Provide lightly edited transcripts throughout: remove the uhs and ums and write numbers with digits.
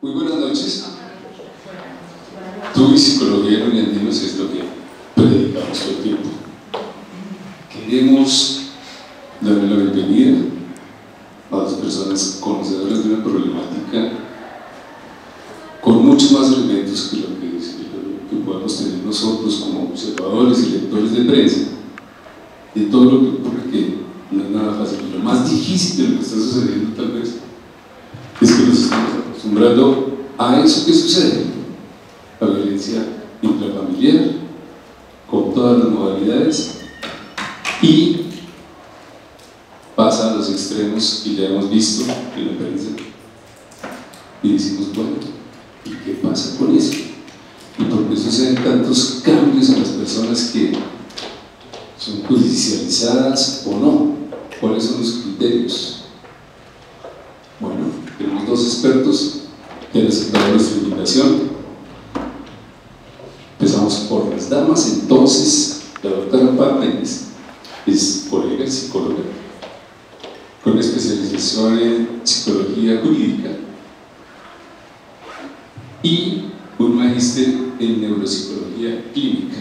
Muy buenas noches. Tú y Psicología en Orientinos es lo que predicamos todo el tiempo. Queremos darle la bienvenida a las personas conocedoras de una problemática con muchos más elementos que lo que podemos tener nosotros como observadores y lectores de prensa, de todo lo que ocurre, que no es nada fácil. Lo más difícil de lo que está sucediendo tal vez es que nos estamos acostumbrando a eso que sucede, la violencia intrafamiliar con todas las modalidades, y pasa a los extremos y ya hemos visto en la prensa y decimos, bueno, ¿y qué pasa con eso? ¿Y por qué suceden tantos cambios en las personas que son judicializadas o no? ¿Cuáles son los criterios? Bueno, tenemos dos expertos que han aceptado nuestra invitación. Empezamos por las damas. Entonces, la doctora Paz Méndez es colega, psicóloga, con especialización en psicología jurídica y un magíster en neuropsicología clínica.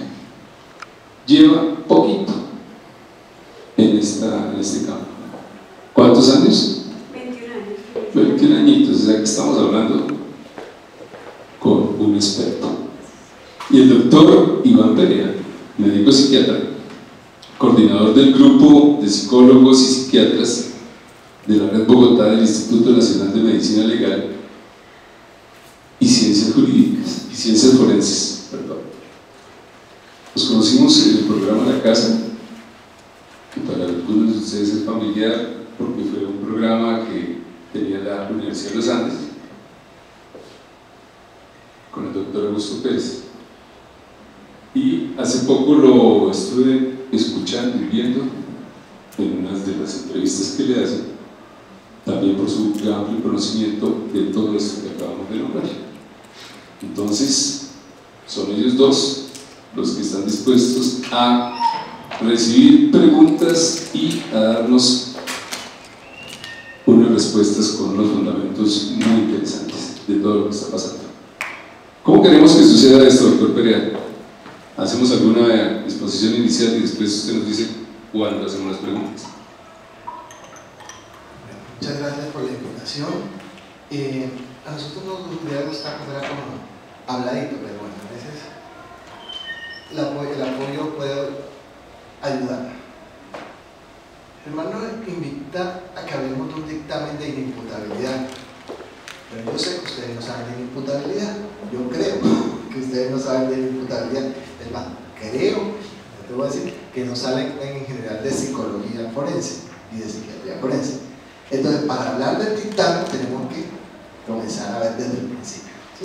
Lleva poquito en este campo. ¿Cuántos años? 21 años. 21 añitos, o sea que estamos hablando con un experto. Y el doctor Iván Perea, médico psiquiatra, coordinador del grupo de psicólogos y psiquiatras de la Red Bogotá del Instituto Nacional de Medicina Legal y Ciencias Jurídicas y Ciencias Forenses, perdón. Nos conocimos en el programa La Casa, que para algunos de ustedes es familiar porque fue un programa que tenía la Universidad de los Andes con el doctor Augusto Pérez, y hace poco lo estuve escuchando y viendo en unas de las entrevistas que le hacen, también por su amplio conocimiento de todo esto que acabamos de nombrar. Entonces, son ellos dos los que están dispuestos a recibir preguntas y a darnos unas respuestas con unos fundamentos muy interesantes de todo lo que está pasando. ¿Cómo queremos que suceda esto, doctor Perea? Hacemos alguna exposición inicial y después usted nos dice cuándo hacemos las preguntas. Muchas gracias por la invitación. A nosotros nos gustaría esta cosa como habladito, pero bueno, a veces el apoyo puede ayudar. Hermano, invita a que hablemos de un dictamen de inimputabilidad. Pero yo sé que ustedes no saben de inimputabilidad. Yo creo que ustedes no saben de inimputabilidad. Es más, creo, te voy a decir, que no saben en general de psicología forense y de psiquiatría forense. Entonces, para hablar del dictamen tenemos que comenzar a ver desde el principio, ¿sí?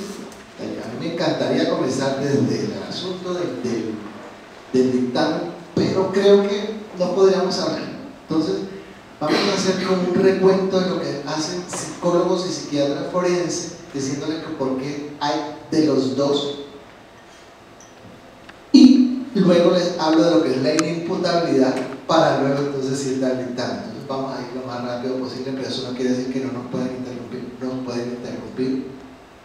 A mí me encantaría comenzar desde el asunto del dictamen, pero creo que no podríamos hablar. Entonces, vamos a hacer como un recuento de lo que hacen psicólogos y psiquiatras forenses, diciéndole que por qué hay de los dos, y luego les hablo de lo que es la inimputabilidad, para luego entonces ir al dictamen. Entonces vamos a ir lo más rápido posible, pero eso no quiere decir que no nos pueden interrumpir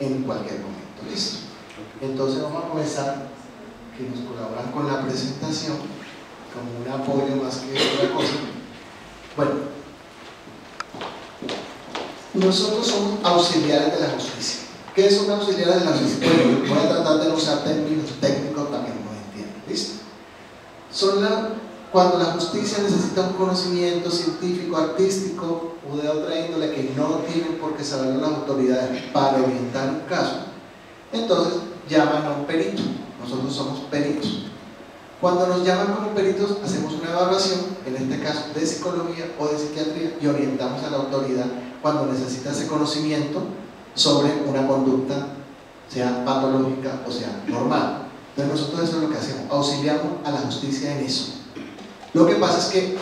en cualquier momento. ¿Listo? Entonces vamos a comenzar, que nos colaboran con la presentación como un apoyo más que otra cosa. Bueno, nosotros somos auxiliares de la justicia. ¿Qué son auxiliares de la justicia? Bueno, voy a tratar de no usar términos técnicos para que no me entiendan. ¿Listo? Cuando la justicia necesita un conocimiento científico, artístico o de otra índole que no tienen por qué saber las autoridades para orientar un caso, entonces llaman a un perito. Nosotros somos peritos. Cuando nos llaman como peritos, hacemos una evaluación, en este caso de psicología o de psiquiatría, y orientamos a la autoridad cuando necesita ese conocimiento sobre una conducta, sea patológica o sea normal. Entonces nosotros eso es lo que hacemos, auxiliamos a la justicia en eso. Lo que pasa es que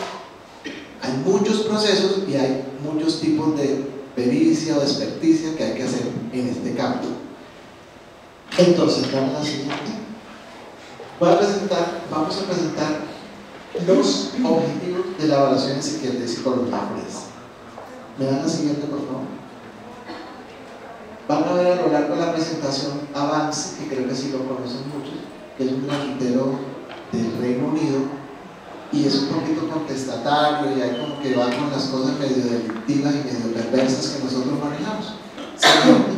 hay muchos procesos y hay muchos tipos de pericia o de experticia que hay que hacer en este campo. Entonces, vamos a la siguiente. Vamos a presentar los objetivos de la evaluación en psiquiatría y psicología forense. ¿Me dan la siguiente, por favor? Van a ver a lo largo de la presentación Avance, que creo que sí lo conocen muchos, que es un grafitero del Reino Unido, y es un poquito contestatario y hay como que va con las cosas medio delictivas y medio perversas que nosotros manejamos. Siguiente.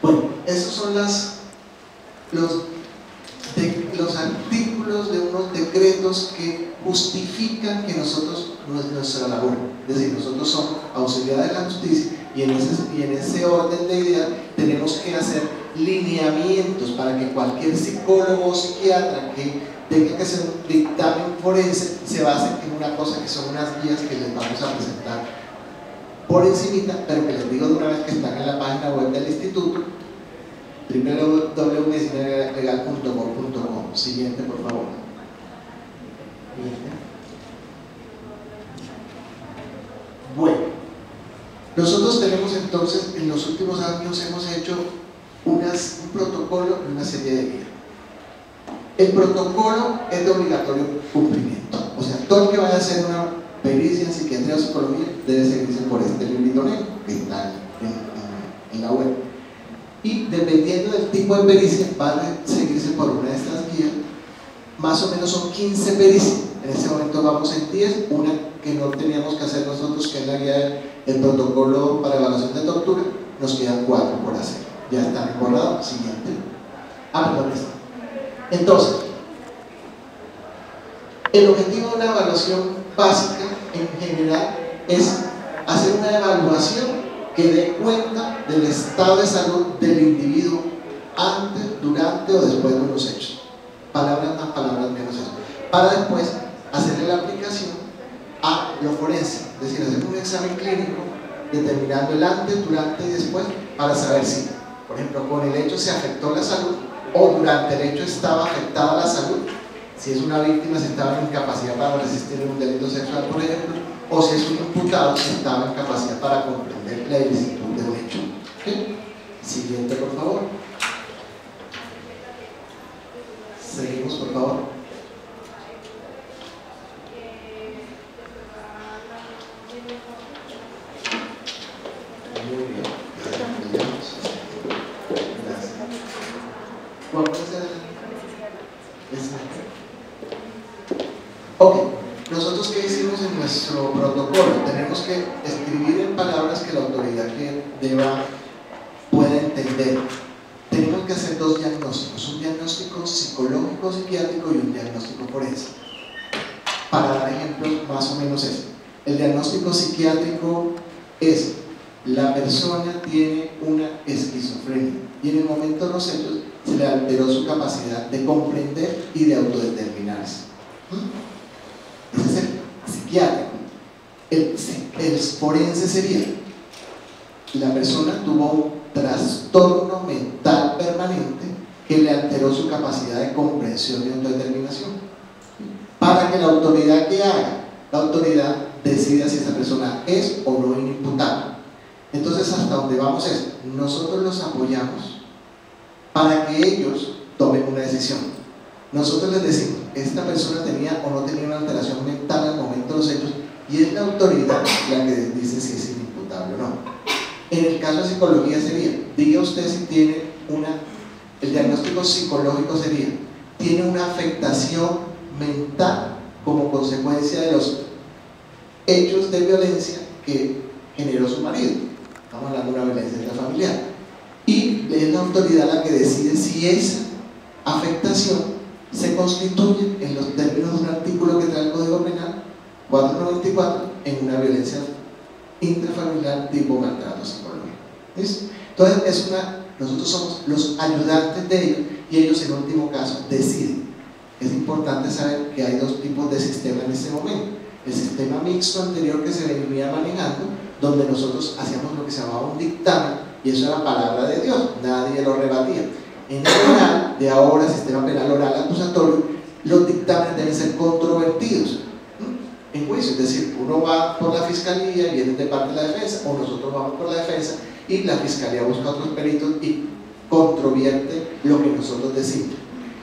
Bueno, esos son los artículos de unos decretos que justifican que nosotros, nuestra labor, es decir, nosotros somos auxiliares de la justicia y en ese orden de ideas tenemos que hacer lineamientos para que cualquier psicólogo o psiquiatra que tenga que hacer un dictamen forense se base en una cosa que son unas guías que les vamos a presentar por encimita, pero que les digo de una vez que están en la página web del instituto, www.medicinalegal.com. Siguiente, por favor. Bueno, nosotros tenemos entonces, en los últimos años hemos hecho un protocolo y una serie de guías. El protocolo es de obligatorio cumplimiento, o sea, todo el que vaya a hacer una pericia en psiquiatría o psicología debe seguirse por este librito negro que está en la web. Y dependiendo del tipo de pericia, va a seguirse por una de estas guías. Más o menos son 15 pericias. En este momento vamos en 10. Una que no teníamos que hacer nosotros, que es la guía del protocolo para evaluación de tortura. Nos quedan 4 por hacer. Ya está recordado. Siguiente. Perdón, está. Entonces, el objetivo de una evaluación básica en general es hacer una evaluación que dé cuenta del estado de salud del individuo antes, durante o después de unos hechos. Palabras más, palabras menos eso. Para después hacerle la aplicación a lo forense, es decir, hacer un examen clínico determinando el antes, durante y después para saber si, por ejemplo, con el hecho se afectó la salud o durante el hecho estaba afectada la salud, si es una víctima si estaba en incapacidad para resistir un delito sexual, por ejemplo, o si es un imputado si estaba en capacidad para comprender la ilicitud del hecho. ¿Okay? Siguiente, por favor. Seguimos, por favor. Muy bien. Gracias. ¿Cuál puede ser? Ok. Nosotros, ¿qué hicimos en nuestro protocolo? Tenemos que escribir en palabras que la autoridad que pueda entender. Tenemos que hacer 2 diagnósticos, un diagnóstico psicológico, psiquiátrico y un diagnóstico forense. Para dar ejemplos, más o menos es. El diagnóstico psiquiátrico es: la persona tiene una esquizofrenia y en el momento de los hechos se le alteró su capacidad de comprender y de autodeterminarse. Ese es el psiquiátrico. El forense sería: la persona tuvo un trastorno mental permanente que le alteró su capacidad de comprensión y autodeterminación. Para que la autoridad que haga, la autoridad decida si esa persona es o no inimputable. Entonces, hasta donde vamos es, nosotros los apoyamos para que ellos tomen una decisión. Nosotros les decimos, esta persona tenía o no tenía una alteración mental al momento de los hechos, y es la autoridad la que dice si es inimputable o no. En el caso de psicología sería, diga usted si tiene el diagnóstico psicológico sería, tiene una afectación mental como consecuencia de los hechos de violencia que generó su marido. Estamos hablando de una violencia intrafamiliar. Y es la autoridad la que decide si esa afectación se constituye en los términos de un artículo que trae el Código Penal 494 en una violencia intrafamiliar tipo maltrato psicológico. ¿Listo? Entonces nosotros somos los ayudantes de ellos y ellos en último caso deciden. Es importante saber que hay 2 tipos de sistema en este momento: el sistema mixto anterior que se venía manejando, donde nosotros hacíamos lo que se llamaba un dictamen y eso era palabra de Dios, nadie lo rebatía. En el oral de ahora, sistema penal oral acusatorio, los dictámenes deben ser controvertidos en juicio, es decir, uno va por la fiscalía y viene de parte de la defensa, o nosotros vamos por la defensa y la fiscalía busca otros peritos y controvierte lo que nosotros decimos.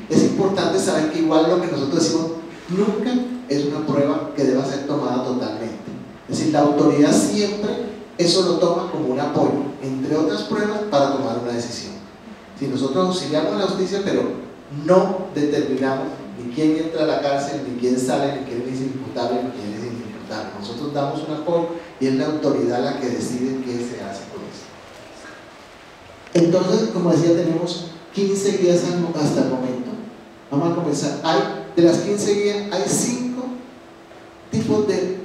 Es importante saber que igual lo que nosotros decimos nunca es una prueba que deba ser tomada totalmente. Es decir, la autoridad siempre eso lo toma como un apoyo, entre otras pruebas, para tomar una decisión. Si nosotros auxiliamos la justicia, pero no determinamos ni quién entra a la cárcel, ni quién sale, ni quién es imputable, ni quién es inimputable. Nosotros damos un apoyo y es la autoridad la que decide qué se hace con eso. Entonces, como decía, tenemos 15 guías hasta el momento. Vamos a comenzar. De las 15 guías, hay 5 tipos de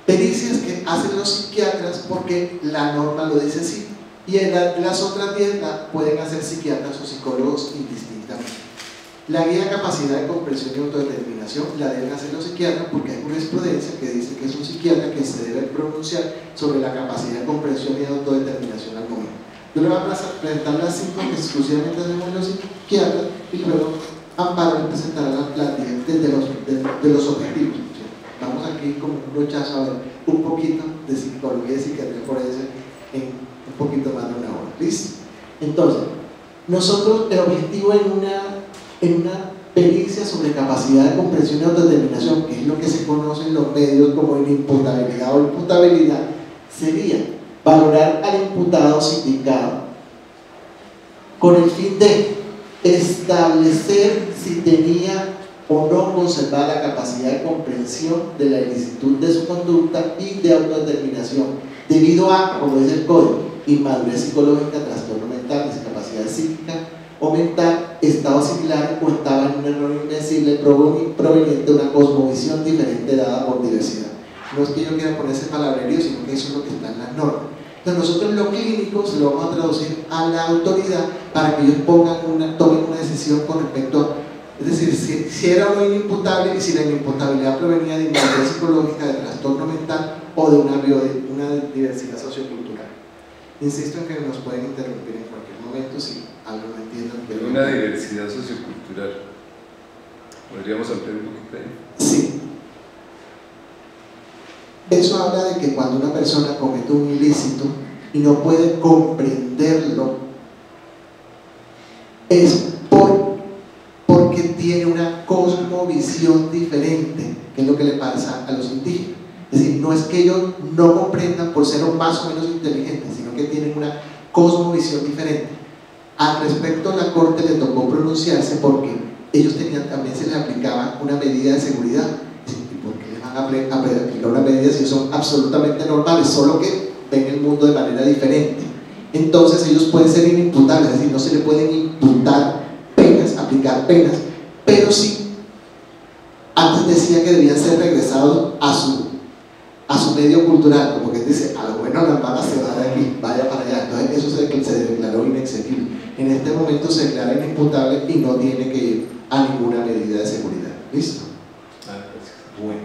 pericias que hacen los psiquiatras porque la norma lo dice así, y las otras 10 la pueden hacer psiquiatras o psicólogos indistintamente. La guía de capacidad de comprensión y autodeterminación la deben hacer los psiquiatras porque hay jurisprudencia que dice que es un psiquiatra que se debe pronunciar sobre la capacidad de comprensión y de autodeterminación al momento. Yo le voy a presentar las 5 que exclusivamente hacemos los psiquiatras y luego Amparo le presentará las 10 de los objetivos. Estamos aquí como un brochazo a ver un poquito de psicología y psiquiatría forense en un poquito más de una hora. ¿Listo? Entonces, nosotros el objetivo en una pericia sobre capacidad de comprensión y autodeterminación, que es lo que se conoce en los medios como inimputabilidad o imputabilidad, sería valorar al imputado sindicado con el fin de establecer si tenía o no conservar la capacidad de comprensión de la ilicitud de su conducta y de autodeterminación debido a, como dice el código, inmadurez psicológica, trastorno mental, discapacidad psíquica o mental, estado similar o estaba en un error invencible proveniente de una cosmovisión diferente dada por diversidad. No es que yo quiera poner ese palabrerío, sino que eso es lo que está en las normas. Entonces nosotros en lo clínico se lo vamos a traducir a la autoridad para que ellos tomen una decisión con respecto a, es decir, si era o no inimputable y si la inimputabilidad provenía de inmadurez psicológica, de trastorno mental o de una diversidad sociocultural. Insisto en que nos pueden interrumpir en cualquier momento si algo no entienden. Pero una diversidad sociocultural. ¿Podríamos ampliar un poquito ahí? Sí. Eso habla de que cuando una persona comete un ilícito y no puede comprenderlo, es porque tiene una cosmovisión diferente, que es lo que le pasa a los indígenas. Es decir, no es que ellos no comprendan por ser más o menos inteligentes, sino que tienen una cosmovisión diferente. Al respecto, la Corte le tocó pronunciarse porque ellos también se les aplicaba una medida de seguridad. ¿Y por qué les van a aplicar una medida si son absolutamente normales, solo que ven el mundo de manera diferente? Entonces ellos pueden ser inimputables, es decir, no se le pueden imputar penas, aplicar penas, pero sí, antes decía que debían ser regresados a su medio cultural, como que dice, a lo bueno las malas se va de aquí, vaya para allá. Entonces eso se declaró inexequible. En este momento se declara inimputable y no tiene que ir a ninguna medida de seguridad. ¿Listo? Bueno.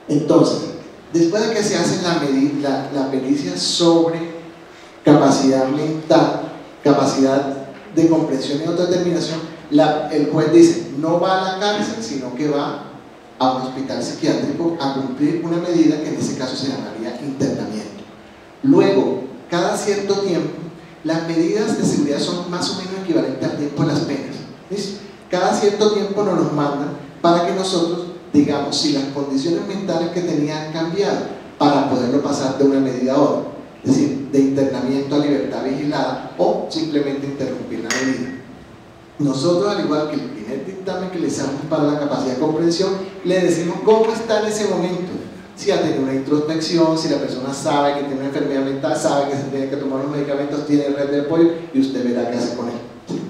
Entonces, después de que se hace la pericia sobre capacidad mental, capacidad de comprensión y autodeterminación, el juez dice, no va a la cárcel, sino que va a un hospital psiquiátrico a cumplir una medida que en ese caso se llamaría internamiento. Luego, cada cierto tiempo, las medidas de seguridad son más o menos equivalentes al tiempo de las penas. ¿Listo? Cada cierto tiempo nos los mandan para que nosotros digamos si las condiciones mentales que tenía han cambiado para poderlo pasar de una medida a otra, es decir, de internamiento a libertad vigilada o simplemente interrumpir la medida. Nosotros, al igual que el primer dictamen que le hacemos para la capacidad de comprensión, le decimos cómo está en ese momento, si ha tenido una introspección, si la persona sabe que tiene una enfermedad mental, sabe que se tiene que tomar los medicamentos, tiene red de apoyo y usted verá qué hace con él.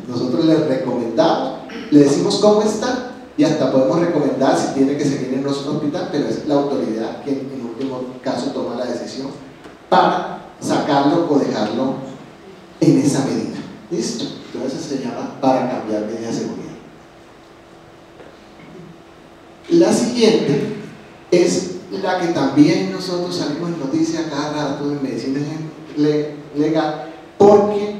Nosotros le recomendamos, le decimos cómo está y hasta podemos recomendar si tiene que seguir en nuestro hospital, pero es la autoridad quien en último caso toma la decisión para sacarlo o dejarlo en esa medida. ¿Listo? Entonces se llama para cambiar medida de seguridad. La siguiente es la que también nosotros salimos en noticias cada rato en medicina legal, porque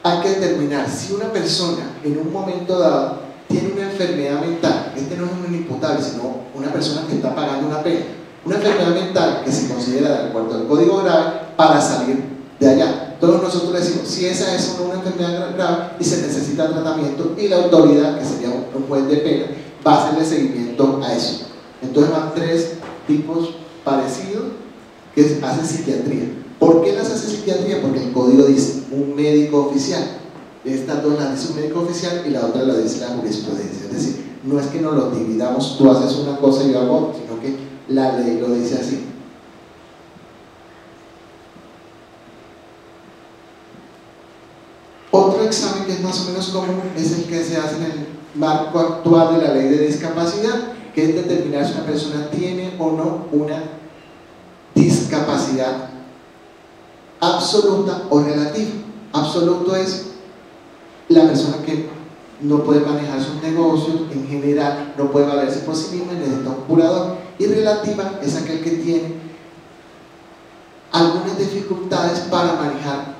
hay que determinar si una persona en un momento dado tiene una enfermedad mental. Este no es un inimputable, sino una persona que está pagando una pena, una enfermedad mental que se considera de acuerdo al código grave para salir de allá. Todos nosotros decimos si esa es una enfermedad grave y se necesita tratamiento, y la autoridad, que sería un juez de pena, va a hacerle seguimiento a eso. Entonces van 3 tipos parecidos que hace psiquiatría. ¿Por qué las hace psiquiatría? Porque el código dice un médico oficial. Estas dos las dice un médico oficial y la otra la dice la jurisprudencia. Es decir, no es que nos lo dividamos, tú haces una cosa y yo hago otra, sino que la ley lo dice así. Otro examen que es más o menos común es el que se hace en el marco actual de la ley de discapacidad, que es determinar si una persona tiene o no una discapacidad absoluta o relativa. Absoluto es la persona que no puede manejar sus negocios, en general no puede valerse por sí misma y necesita un curador. Y relativa es aquel que tiene algunas dificultades para manejar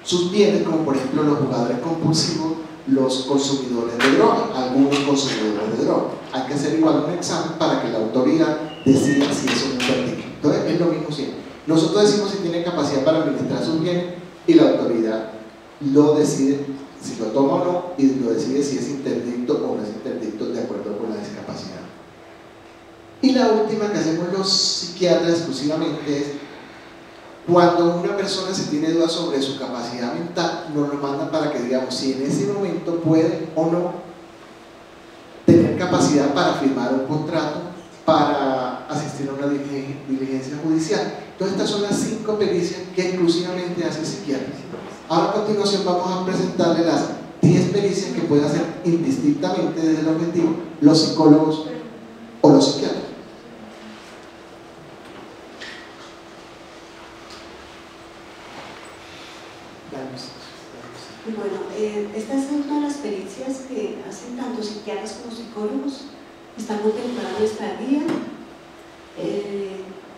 sus bienes, como por ejemplo los jugadores compulsivos, los consumidores de droga, algunos consumidores de droga. Hay que hacer igual un examen para que la autoridad decida si eso es un interdicto. Entonces es lo mismo siempre. Nosotros decimos si tiene capacidad para administrar sus bienes y la autoridad lo decide si lo toma o no y lo decide si es interdicto o no es interdicto de acuerdo con la discapacidad. Y la última que hacemos los psiquiatras exclusivamente es cuando una persona se tiene dudas sobre su capacidad mental, nos lo mandan para que digamos si en ese momento puede o no tener capacidad para firmar un contrato, para asistir a una diligencia judicial. Entonces estas son las 5 pericias que exclusivamente hace el psiquiatra. Ahora a continuación vamos a presentarle las 10 pericias que pueden hacer indistintamente desde el objetivo los psicólogos o los psiquiatras. Bueno, esta es una de las pericias que hacen tanto psiquiatras como psicólogos. Está contemplada en nuestra guía.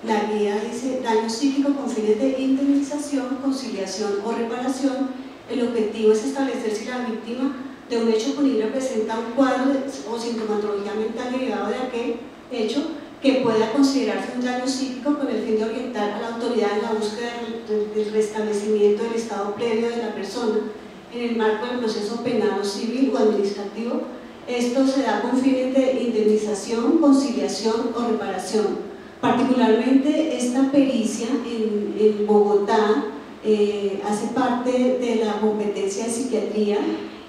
La guía dice daño psíquico con fines de indemnización, conciliación o reparación. El objetivo es establecer si la víctima de un hecho punible presenta un cuadro o sintomatología mental derivado de aquel hecho que pueda considerarse un daño psíquico con el fin de orientar a la autoridad en la búsqueda del restablecimiento del estado previo de la persona en el marco del proceso penal o civil o administrativo. Esto se da con fines de indemnización, conciliación o reparación. Particularmente esta pericia en Bogotá hace parte de la competencia de psiquiatría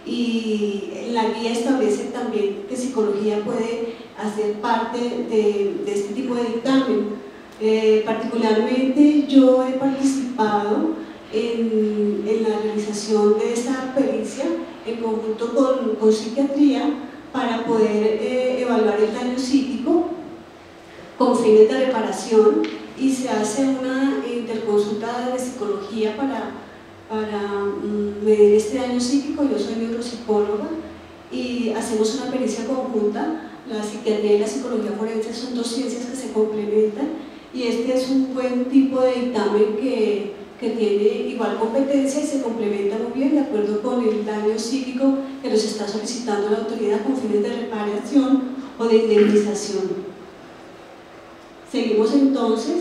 y la guía establece también que psicología puede hacer parte de este tipo de dictamen. Particularmente yo he participado en la realización de esta pericia en conjunto con psiquiatría para poder evaluar el daño psíquico con fines de reparación y se hace una interconsulta de psicología para medir este daño psíquico. Yo soy neuropsicóloga y hacemos una pericia conjunta. La psiquiatría y la psicología forense son 2 ciencias que se complementan y este es un buen tipo de dictamen que tiene igual competencia y se complementa muy bien de acuerdo con el daño psíquico que nos está solicitando la autoridad con fines de reparación o de indemnización. Seguimos entonces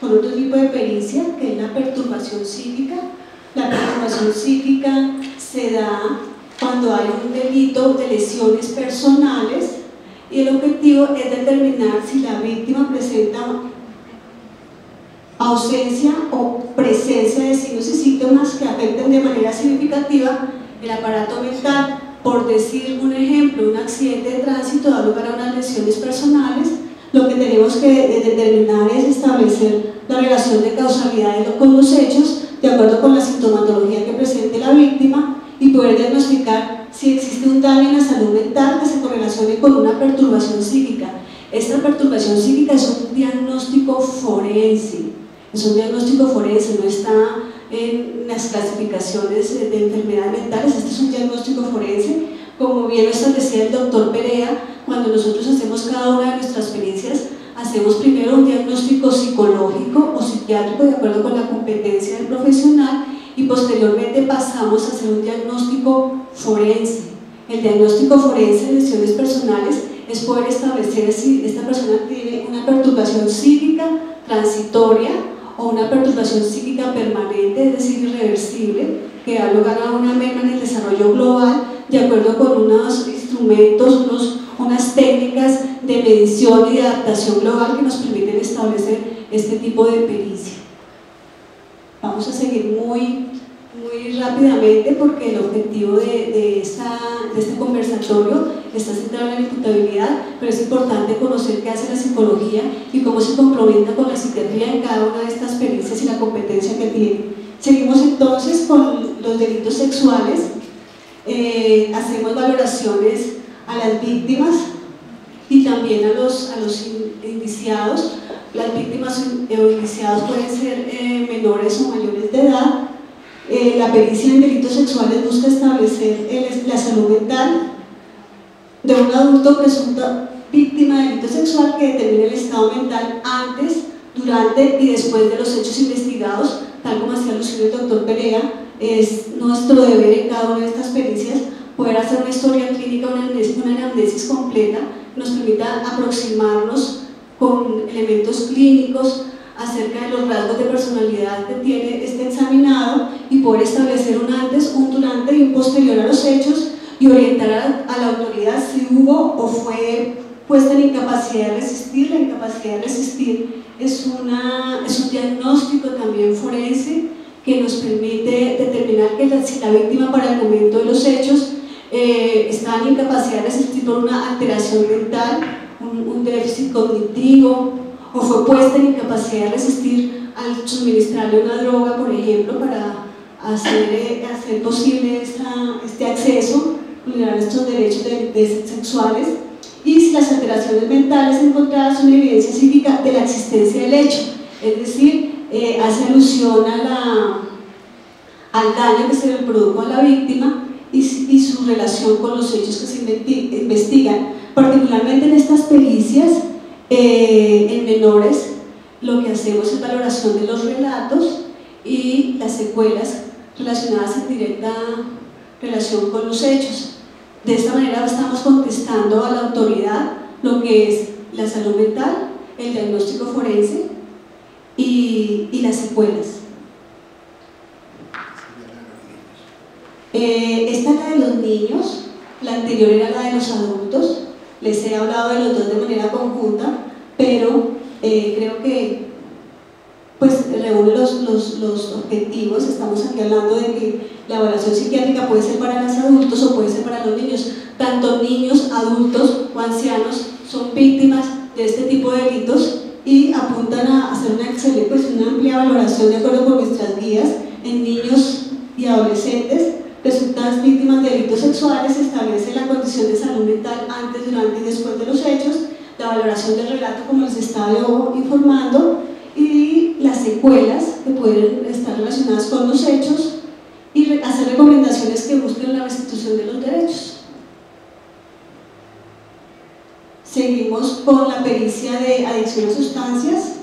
con otro tipo de pericia que es la perturbación psíquica. La perturbación psíquica se da cuando hay un delito de lesiones personales y el objetivo es determinar si la víctima presenta ausencia o presencia de signos y síntomas que afecten de manera significativa el aparato mental. Por decir un ejemplo, un accidente de tránsito da lugar a unas lesiones personales. Lo que tenemos que determinar es establecer la relación de causalidad con los hechos de acuerdo con la sintomatología que presente la víctima y poder diagnosticar si existe un daño en la salud mental que se correlacione con una perturbación psíquica. Esta perturbación psíquica es un diagnóstico forense, no está en las clasificaciones de enfermedades mentales. Este es un diagnóstico forense, como bien lo establecía el doctor Perea. Cuando nosotros hacemos cada una de nuestras pericias, hacemos primero un diagnóstico psicológico o psiquiátrico de acuerdo con la competencia del profesional y posteriormente pasamos a hacer un diagnóstico forense. El diagnóstico forense de lesiones personales es poder establecer si esta persona tiene una perturbación psíquica transitoria o una perturbación psíquica permanente, es decir, irreversible, que da lugar a una merma en el desarrollo global de acuerdo con unos instrumentos instrumentos, unas técnicas de medición y de adaptación global que nos permiten establecer este tipo de pericia. Vamos a seguir muy rápidamente porque el objetivo de este conversatorio está centrado en la imputabilidad, pero es importante conocer qué hace la psicología y cómo se complementa con la psiquiatría en cada una de estas pericias y la competencia que tiene. Seguimos entonces con los delitos sexuales. Hacemos valoraciones a las víctimas y también a los indiciados. Las víctimas o indiciados pueden ser menores o mayores de edad. La pericia en delitos sexuales busca establecer la salud mental de un adulto presunto víctima de delito sexual que determine el estado mental antes, durante y después de los hechos investigados, tal como hacía alusión el doctor Perea. Es nuestro deber en cada una de estas pericias poder hacer una historia clínica, una anamnesis completa que nos permita aproximarnos con elementos clínicos acerca de los rasgos de personalidad que tiene este examinado y poder establecer un antes, un durante y un posterior a los hechos y orientar a la autoridad si hubo o fue puesta en incapacidad de resistir. La incapacidad de resistir es un diagnóstico también forense que nos permite determinar que si la víctima para el momento de los hechos está en incapacidad de resistir por una alteración mental, un déficit cognitivo, o fue puesta en incapacidad de resistir al suministrarle una droga, por ejemplo, para hacer posible este acceso, vulnerar estos derechos sexuales, y si las alteraciones mentales encontradas son evidencia psíquica de la existencia del hecho, es decir, hace alusión al daño que se le produjo a la víctima y su relación con los hechos que se investigan. Particularmente en estas pericias, en menores, lo que hacemos es valoración de los relatos y las secuelas relacionadas en directa relación con los hechos. De esta manera estamos contestando a la autoridad lo que es la salud mental, el diagnóstico forense y las secuelas. Esta es la de los niños, la anterior era la de los adultos. Les he hablado de los dos de manera conjunta, pero creo que pues reúne los objetivos. Estamos aquí hablando de que la evaluación psiquiátrica puede ser para los adultos o puede ser para los niños. Tanto niños, adultos o ancianos son víctimas de este tipo de delitos y apuntan a hacer una amplia valoración de acuerdo con nuestras guías en niños y adolescentes resultadas víctimas de delitos sexuales. Se establece la condición de salud mental antes, durante y después de los hechos, la valoración del relato como les estaba informando y las secuelas que pueden estar relacionadas con los hechos y hacer recomendaciones que busquen la restitución de los derechos. Seguimos con la pericia de adicción a sustancias.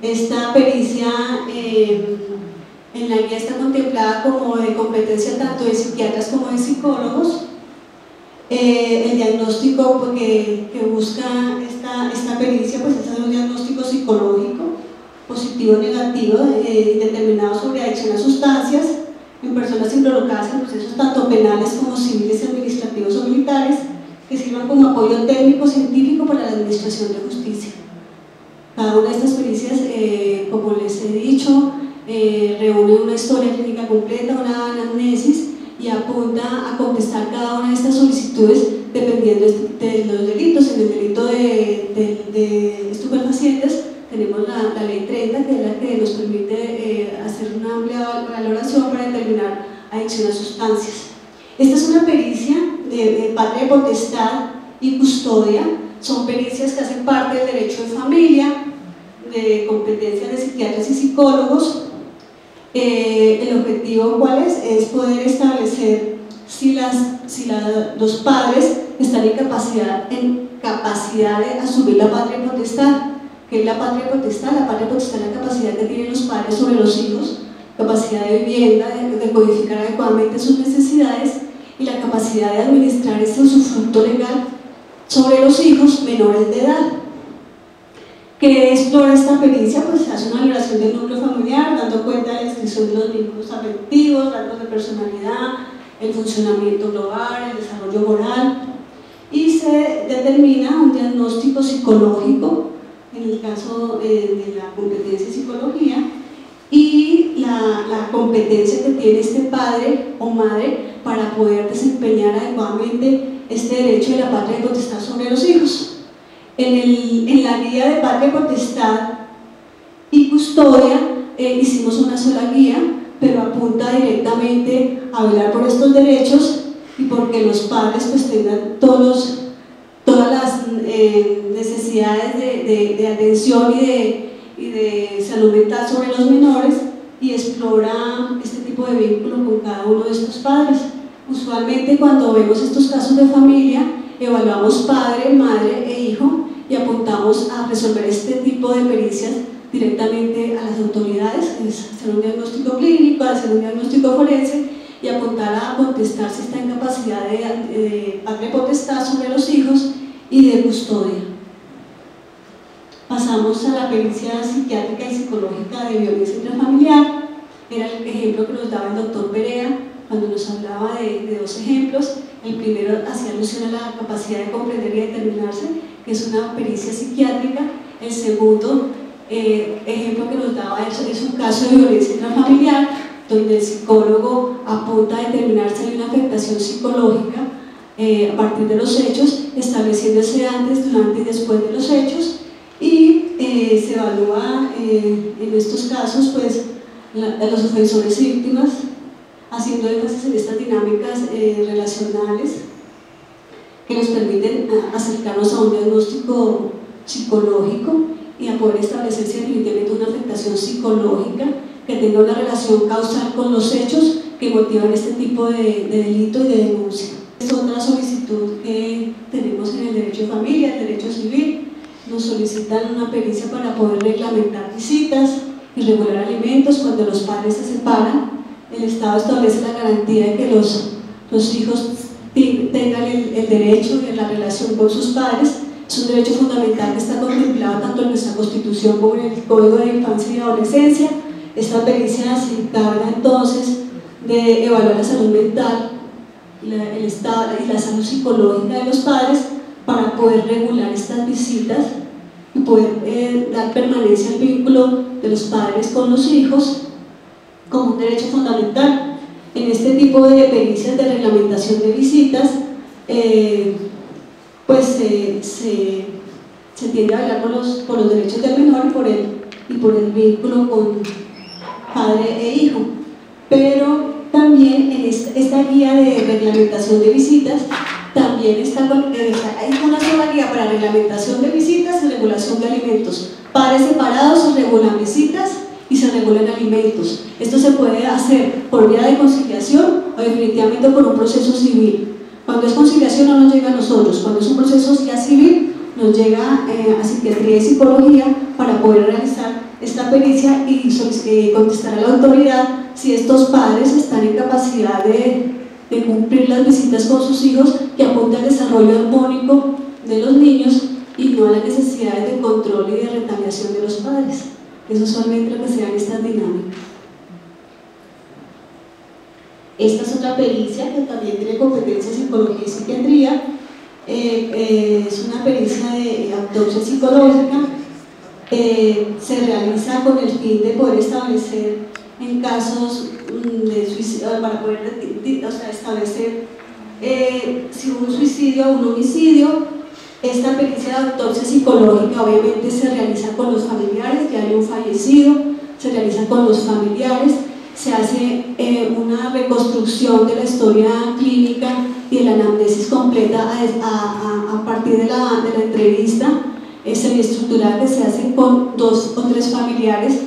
Esta pericia en la guía está contemplada como de competencia tanto de psiquiatras como de psicólogos. El diagnóstico que busca esta pericia pues es un diagnóstico psicológico, positivo o negativo, determinado sobre adicción a sustancias en personas involucradas en procesos tanto penales como civiles, administrativos o militares, que sirvan como apoyo técnico científico para la administración de justicia. Cada una de estas pericias, como les he dicho, reúne una historia clínica completa, una anamnesis y apunta a contestar cada una de estas solicitudes dependiendo de los delitos. En el delito de estupefacientes tenemos la ley 30, que es la que nos permite hacer una amplia valoración para determinar adicción a sustancias. Esta es una pericia de patria, potestad y custodia. Son pericias que hacen parte del derecho de familia, de competencias de psiquiatras y psicólogos. El objetivo, ¿cuál es? Es poder establecer si los padres están en capacidad de asumir la patria potestad. ¿Qué es la patria potestad? La patria potestad es la capacidad que tienen los padres sobre los hijos, capacidad de vivienda, de codificar adecuadamente sus necesidades y la capacidad de administrar este usufructo legal sobre los hijos menores de edad. ¿Qué explora esta pericia? Pues hace una valoración del núcleo familiar, dando cuenta de la descripción de los vínculos afectivos, rasgos de personalidad, el funcionamiento global, el desarrollo moral. y se determina un diagnóstico psicológico, en el caso de la competencia en psicología, y la competencia que tiene este padre o madre para poder desempeñar adecuadamente este derecho de la patria y potestad sobre los hijos. En la guía de patria, potestad y custodia hicimos una sola guía, pero apunta directamente a velar por estos derechos y porque los padres pues tengan todas las necesidades de atención y de salud mental sobre los menores, y explora este tipo de vínculo con cada uno de estos padres. Usualmente cuando vemos estos casos de familia, evaluamos padre, madre e hijo y apuntamos a resolver este tipo de pericias directamente a las autoridades, hacer un diagnóstico clínico, hacer un diagnóstico forense y apuntar a contestar si está en capacidad de patria potestad sobre los hijos y de custodia. Pasamos a la pericia psiquiátrica y psicológica de violencia intrafamiliar. Era el ejemplo que nos daba el doctor Perea cuando nos hablaba de dos ejemplos. El primero hacía alusión a la capacidad de comprender y determinarse, que es una pericia psiquiátrica. El segundo ejemplo que nos daba es un caso de violencia intrafamiliar, donde el psicólogo apunta a determinar si hay una afectación psicológica a partir de los hechos, estableciéndose antes, durante y después de los hechos, y se evalúa en estos casos pues, a los ofensores y víctimas, haciendo énfasis en estas dinámicas relacionales que nos permiten acercarnos a un diagnóstico psicológico y a poder establecer si definitivamente una afectación psicológica que tenga una relación causal con los hechos que motivan este tipo de delito y de denuncia. Es otra solicitud que tenemos en el derecho de familia, el derecho civil. Nos solicitan una pericia para poder reglamentar visitas y regular alimentos cuando los padres se separan. El Estado establece la garantía de que los hijos tengan el derecho de la relación con sus padres. Es un derecho fundamental que está contemplado tanto en nuestra Constitución como en el Código de Infancia y Adolescencia. Esta pericia se encarga entonces de evaluar la salud mental, el estado y la salud psicológica de los padres para poder regular estas visitas y poder dar permanencia al vínculo de los padres con los hijos como un derecho fundamental. En este tipo de pericias de reglamentación de visitas, pues se tiende a hablar por los derechos del menor y por el vínculo con padre e hijo. Pero también en esta guía de reglamentación de visitas también hay una sola guía para reglamentación de visitas y regulación de alimentos. Padres separados se regulan visitas y se regulan alimentos. Esto se puede hacer por vía de conciliación o definitivamente por un proceso civil. Cuando es conciliación no nos llega a nosotros, cuando es un proceso ya civil nos llega a psiquiatría y psicología para poder realizar esta pericia y contestar a la autoridad si estos padres están en capacidad de cumplir las visitas con sus hijos, que apunta al desarrollo armónico de los niños y no a las necesidades de control y de retaliación de los padres. Eso solamente lo que se da en estas dinámicas. Esta es otra pericia que también tiene competencia en psicología y psiquiatría. Es una pericia de autopsia psicológica. Se realiza con el fin de poder establecer en casos de suicidio, para poder establecer si hubo un suicidio o un homicidio. Esta pericia de autopsia psicológica obviamente se realiza con los familiares, que hay un fallecido, se realiza con los familiares, se hace una reconstrucción de la historia clínica y de la anamnesis completa a partir de la entrevista semiestructural que se hace con 2 o 3 familiares,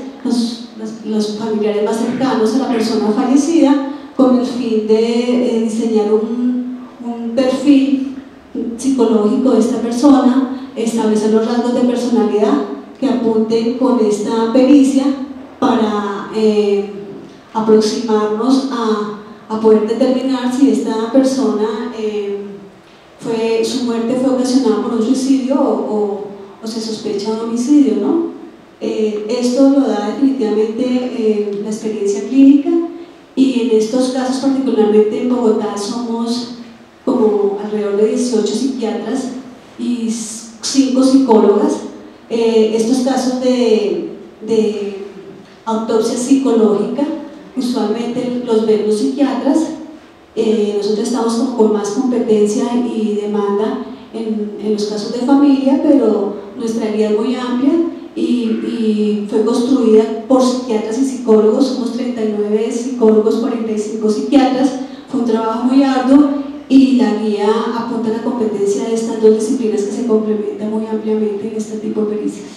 los familiares más cercanos a la persona fallecida, con el fin de diseñar un perfil psicológico de esta persona, establecer los rasgos de personalidad que apunten con esta pericia para aproximarnos a poder determinar si esta persona su muerte fue ocasionada por un suicidio o se sospecha un homicidio, ¿no? Esto lo da definitivamente la experiencia clínica, y en estos casos, particularmente en Bogotá, somos como alrededor de 18 psiquiatras y 5 psicólogas. Estos casos de autopsia psicológica usualmente los ven los psiquiatras. Nosotros estamos con más competencia y demanda en los casos de familia, pero nuestra guía es muy amplia y fue construida por psiquiatras y psicólogos. Somos 39 psicólogos, 45 psiquiatras. Fue un trabajo muy arduo y la guía apunta a la competencia de estas dos disciplinas que se complementan muy ampliamente en este tipo de pericias.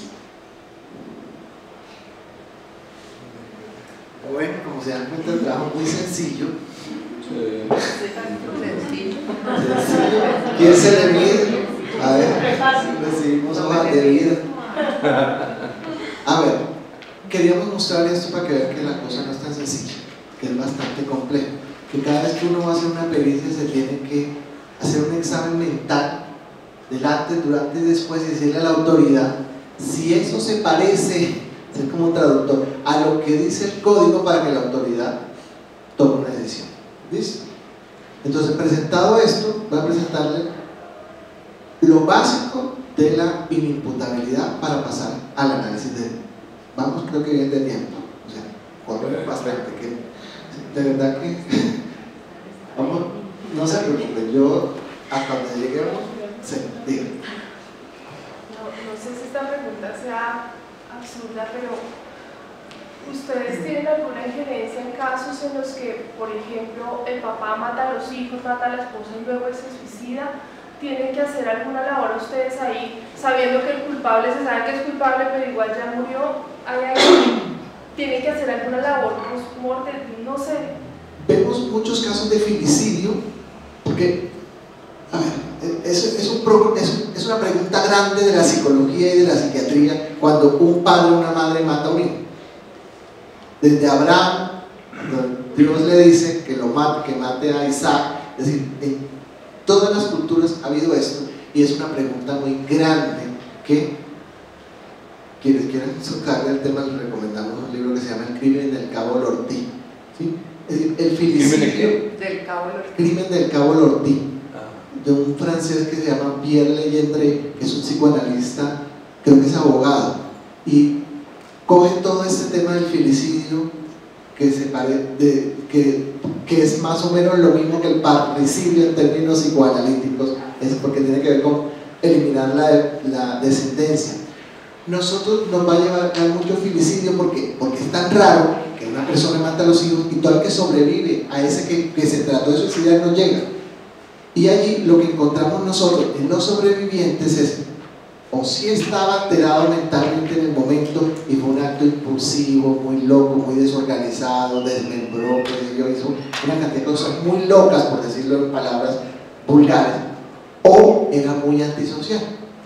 Bueno, como se dan cuenta, el trabajo es muy sencillo. Sencillo. ¿Quién se le mide? A ver, recibimos hojas de vida. A ver, queríamos mostrar esto para que vean que la cosa no es tan sencilla, que es bastante compleja. Que cada vez que uno va a hacer una pericia se tiene que hacer un examen mental del antes, durante y después y decirle a la autoridad si eso se parece, ser como un traductor, a lo que dice el código para que la autoridad tome una decisión. ¿Listo? Entonces, presentado esto, voy a presentarle lo básico de la inimputabilidad para pasar al análisis de... Vamos, creo que bien de tiempo, o sea, corre bastante, que de verdad que vamos, no se preocupen, yo hasta donde lleguemos, diga. No sé si esta pregunta sea absurda, pero ¿ustedes tienen alguna injerencia en casos en los que, por ejemplo, el papá mata a los hijos, mata a la esposa y luego se suicida? ¿Tienen que hacer alguna labor ustedes ahí, sabiendo que el culpable se sabe que es culpable, pero igual ya murió? ¿Tienen que hacer alguna labor post-mortem? No sé. Vemos muchos casos de filicidio, porque, a ver, es una pregunta grande de la psicología y de la psiquiatría cuando un padre o una madre mata a un hijo. Desde Abraham, Dios le dice que mate a Isaac, es decir, en todas las culturas ha habido esto, y es una pregunta muy grande que quienes quieran tocarle el tema les recomendamos un libro que se llama El crimen del Cabo Lortí, ¿sí? Es decir, el filicidio crimen del Cabo Lortí, de un francés que se llama Pierre Legendre, que es un psicoanalista, creo que es abogado, y coge todo este tema del filicidio que es más o menos lo mismo que el parricidio en términos psicoanalíticos, es porque tiene que ver con eliminar la descendencia. Nosotros nos va a llevar a mucho filicidio porque es tan raro que una persona mata a los hijos y todo el que sobrevive a ese que se trató de suicidar no llega. Y allí lo que encontramos nosotros en los sobrevivientes es o si estaba alterado mentalmente en el momento y fue un acto impulsivo, muy loco, muy desorganizado, desmembró, hizo una cantidad de cosas muy locas, por decirlo en palabras vulgares, o era muy antisocial.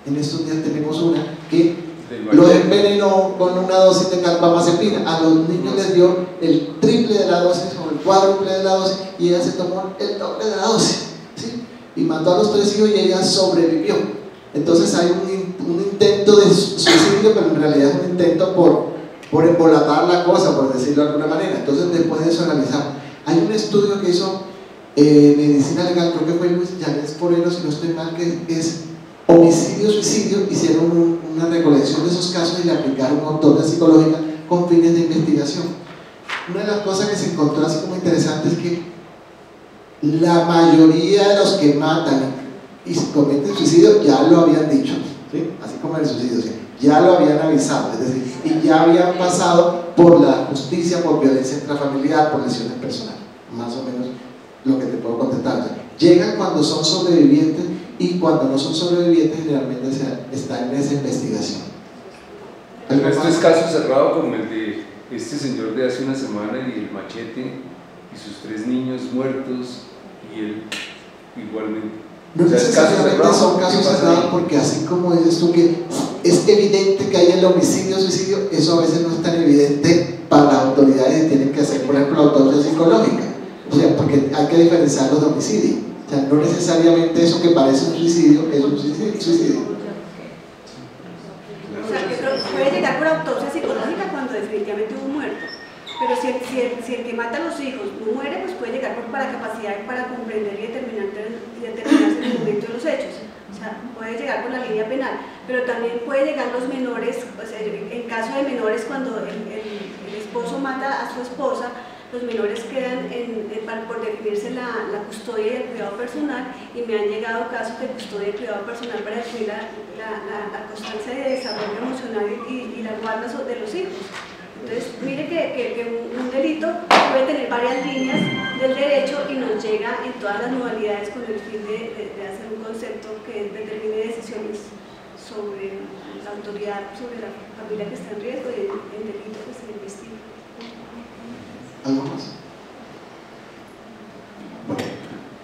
En estos días tenemos una que los envenenó con una dosis de carbamazepina. A los niños les dio el triple de la dosis o el cuádruple de la dosis y ella se tomó el doble de la dosis, ¿sí? Y mató a los 3 hijos y ella sobrevivió. Entonces hay un intento de suicidio, pero en realidad es un intento por embolatar la cosa, por decirlo de alguna manera. Entonces después de eso analizamos. Hay un estudio que hizo Medicina Legal, creo que fue Luis Llanes Porero, si no estoy mal, que es homicidio-suicidio. Hicieron una recolección de esos casos y le aplicaron autopsia psicológica con fines de investigación. Una de las cosas que se encontró así como interesante es que la mayoría de los que matan y cometen suicidio ya lo habían dicho, ¿sí? Así como el suicidio, ¿sí? Ya lo habían avisado, es decir, y ya habían pasado por la justicia, por violencia intrafamiliar, por lesiones personales, más o menos lo que te puedo contestar. O sea, llegan cuando son sobrevivientes y cuando no son sobrevivientes generalmente está en esa investigación. Pero este es caso cerrado como el de este señor de hace una semana y el machete y sus 3 niños muertos y él igualmente. No necesariamente son casos cerrados porque así como dices tú que es evidente que hay el homicidio-suicidio, eso a veces no es tan evidente para las autoridades y tienen que hacer, por ejemplo, autopsia psicológica. O sea, porque hay que diferenciar los homicidios. O sea, no necesariamente eso que parece un suicidio es un suicidio. O sea, que puede llegar por autopsia psicológica cuando definitivamente hubo un muerto. Pero si el que mata a los hijos no muere, pues puede llegar por la capacidad para comprender y determinarse en el momento de los hechos. O sea, puede llegar por la línea penal, pero también puede llegar los menores, pues, en caso de menores, cuando el esposo mata a su esposa, los menores quedan por definirse la custodia y el cuidado personal, y me han llegado casos de custodia y cuidado personal para definir la constancia de desarrollo emocional y la guarda de los hijos. Entonces, mire que un delito puede tener varias líneas del derecho y nos llega en todas las modalidades con el fin de hacer un concepto que determine decisiones sobre la autoridad, sobre la familia que está en riesgo y el delito que se investiga. ¿Algo más? Bueno,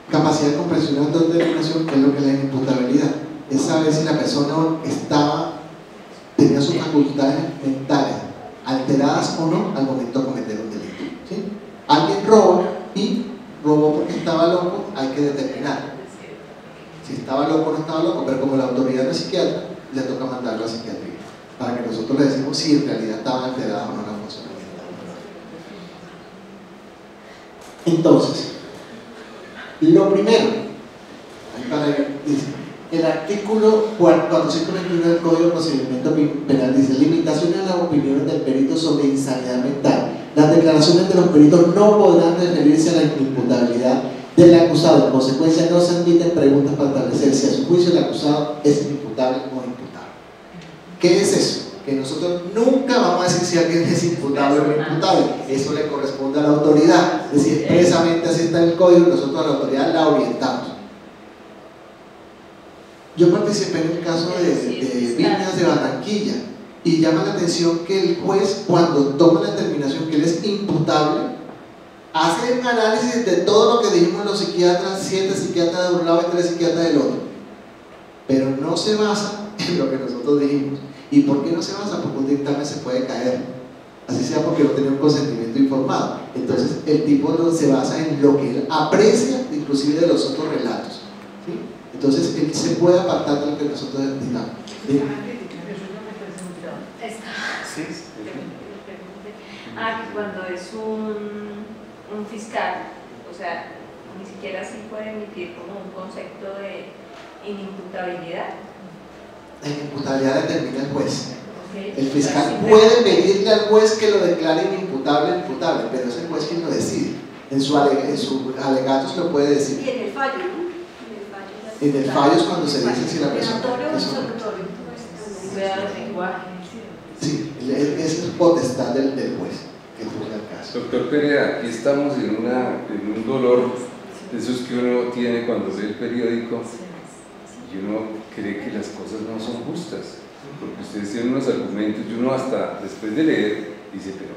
capacidad de comprensión de autodeterminación, que es lo que es la inimputabilidad. Es saber si la persona tenía sus facultades mentales alteradas o no al momento de cometer un delito, ¿sí? Alguien roba y robó porque estaba loco, hay que determinar si estaba loco o no estaba loco, pero como la autoridad no es psiquiatra, le toca mandarlo a psiquiatría para que nosotros le decimos si en realidad estaban alteradas o no la funcionalidad. Entonces, lo primero, dice, el artículo 421 del Código de Procedimiento Penal dice: limitaciones a las opiniones del perito sobre insanidad mental. Las declaraciones de los peritos no podrán referirse a la inimputabilidad del acusado. En consecuencia, no se admiten preguntas para establecer si a su juicio el acusado es inimputable o imputable. ¿Qué es eso? Que nosotros nunca vamos a decir si alguien es imputable o no imputable. Eso le corresponde a la autoridad. Es decir, expresamente así está en el código, nosotros a la autoridad la orientamos. Yo participé en el caso de Viñas de Barranquilla y llama la atención que el juez, cuando toma la determinación que él es imputable, hace un análisis de todo lo que dijimos los psiquiatras, 7 psiquiatras de un lado y 3 psiquiatras del otro, pero no se basa en lo que nosotros dijimos. ¿Y por qué no se basa? Porque un dictamen se puede caer, así sea porque no tenía un consentimiento informado. Entonces el tipo no se basa en lo que él aprecia, inclusive de los otros relatos, ¿sí? Entonces él se puede apartar de lo que nosotros digamos. ¿Sí? Sí. Que cuando es un fiscal, o sea, ni siquiera así puede emitir como un concepto de inimputabilidad. La inimputabilidad determina el juez. Okay. El fiscal puede pedirle al juez que lo declare inimputable o imputable, pero es el juez quien lo decide. En su alegato se lo puede decir. Y en el fallo, ¿no? En el fallo es cuando se dice si la persona es Cuidado del lenguaje. Sí, es potestad del juez que juzga el caso. Doctor Perea, aquí estamos en un dolor de esos que uno tiene cuando ve el periódico y uno cree que las cosas no son justas, porque ustedes tienen unos argumentos y uno hasta después de leer dice, pero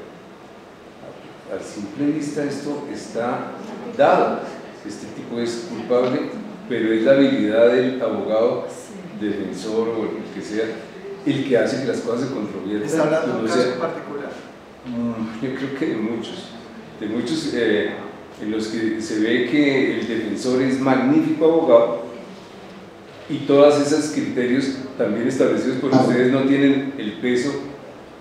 a simple vista esto está dado, este tipo es culpable, pero es la habilidad del abogado, defensor o el que sea, el que hace que las cosas se controvertidas. ¿Está hablando de un caso en particular? Yo creo que de muchos en los que se ve que el defensor es magnífico abogado y todos esos criterios también establecidos por ustedes no tienen el peso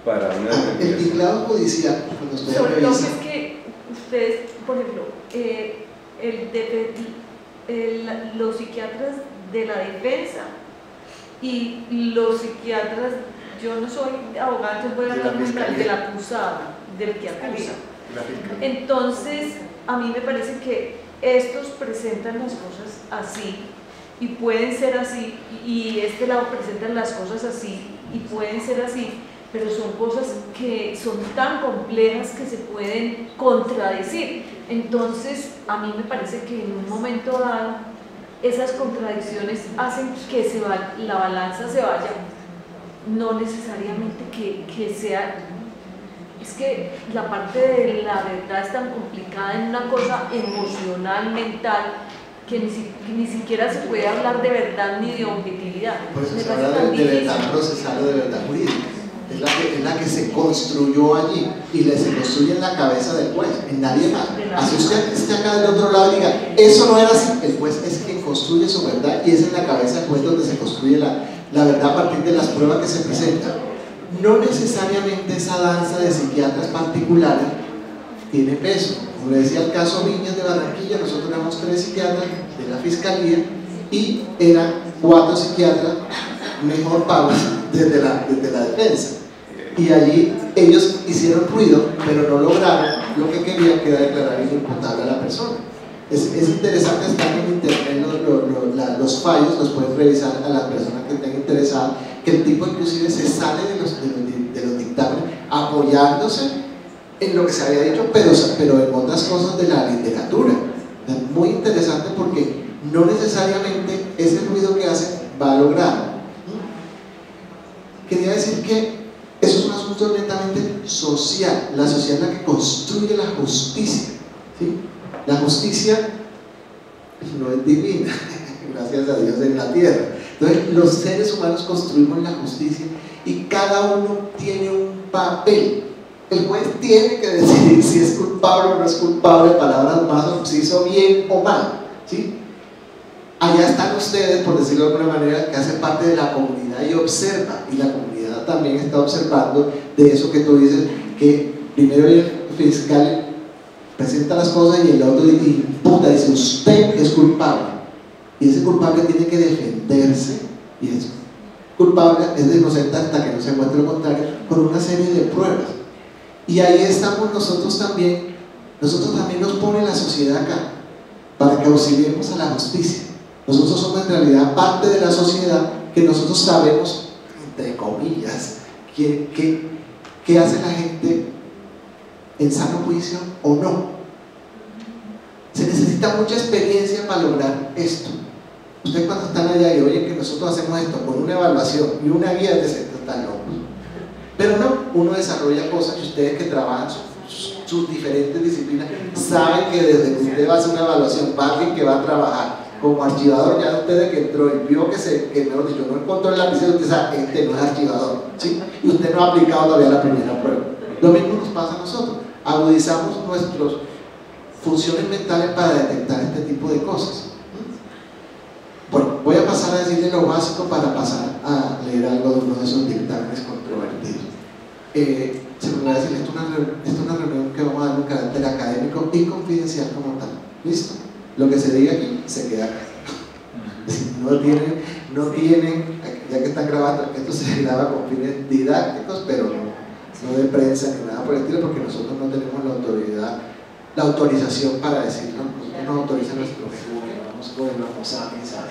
para una determinación. El tinglado judicial, cuando usted Sobre todo revisa, es que ustedes, por ejemplo, los psiquiatras de la defensa y los psiquiatras, yo no soy abogada, entonces voy a hablar del acusado, del que acusa. Entonces, a mí me parece que estos presentan las cosas así y pueden ser así, y este lado presentan las cosas así y pueden ser así, pero son cosas que son tan complejas que se pueden contradecir. Entonces, a mí me parece que en un momento dado, esas contradicciones hacen que la balanza se vaya, no necesariamente que sea. Es que la parte de la verdad es tan complicada en una cosa emocional, mental, que ni siquiera se puede hablar de verdad ni de objetividad. por eso se habla de verdad procesal o de verdad jurídica. Es la que se construyó allí y se construye en la cabeza del juez, en nadie más. Así usted esté acá del otro lado y diga, eso no era así, el juez es quien construye su verdad y es en la cabeza del juez donde se construye la verdad a partir de las pruebas que se presentan. No necesariamente esa danza de psiquiatras particulares tiene peso. Como le decía el caso Viñas de Barranquilla, nosotros éramos 3 psiquiatras de la Fiscalía y eran 4 psiquiatras mejor pagos desde la defensa. Y allí ellos hicieron ruido, pero no lograron lo que querían, que era declarar inimputable a la persona. Es interesante, están en internet los fallos, los pueden revisar a las personas que estén interesadas, que el tipo inclusive se sale de los dictámenes apoyándose en lo que se había dicho, pero en otras cosas de la literatura. Es muy interesante porque no necesariamente ese ruido que hace va a lograr. Quería decir que eso es un asunto netamente social. La sociedad es la que construye la justicia, ¿sí? La justicia no es divina, gracias a Dios, en la tierra. Entonces los seres humanos construimos la justicia y cada uno tiene un papel. El juez tiene que decidir si es culpable o no es culpable, palabras más, si hizo bien o mal, ¿sí? Allá están ustedes, por decirlo de alguna manera, que hacen parte de la comunidad y observa, y la comunidad también está observando de eso que tú dices, que primero el fiscal presenta las cosas y el otro imputa, dice usted es culpable, y ese culpable tiene que defenderse, y es culpable, es inocente hasta que no se encuentre lo contrario, con una serie de pruebas. Y ahí estamos nosotros también nos pone la sociedad acá para que auxiliemos a la justicia. Nosotros somos en realidad parte de la sociedad, que nosotros sabemos, entre comillas, qué hace la gente en sano juicio o no. Se necesita mucha experiencia para lograr esto. Ustedes cuando están allá y oyen que nosotros hacemos esto con una evaluación y una guía de centro, están locos. Pero no, uno desarrolla cosas y ustedes que trabajan sus diferentes disciplinas saben que desde que usted va a hacer una evaluación para alguien que va a trabajar como archivador, ya ustedes que entró y vio que mejor dicho, no encontró el lapicero, usted sabe, este no es archivador, ¿sí? Y usted no ha aplicado todavía la primera prueba. Lo mismo nos pasa a nosotros, agudizamos nuestras funciones mentales para detectar este tipo de cosas. Bueno, voy a pasar a decirle lo básico para pasar a leer algo de uno de esos dictámenes controvertidos. Se me va a decir, esto es una reunión que vamos a dar un carácter académico y confidencial como tal. ¿Listo? Lo que se diga aquí, se queda acá. No tienen, ya que están grabando, esto se graba con fines didácticos, pero no de prensa ni nada por el estilo, porque nosotros no tenemos la autorización para decirlo. Nosotros nos autorizan nuestro vamos a pensar.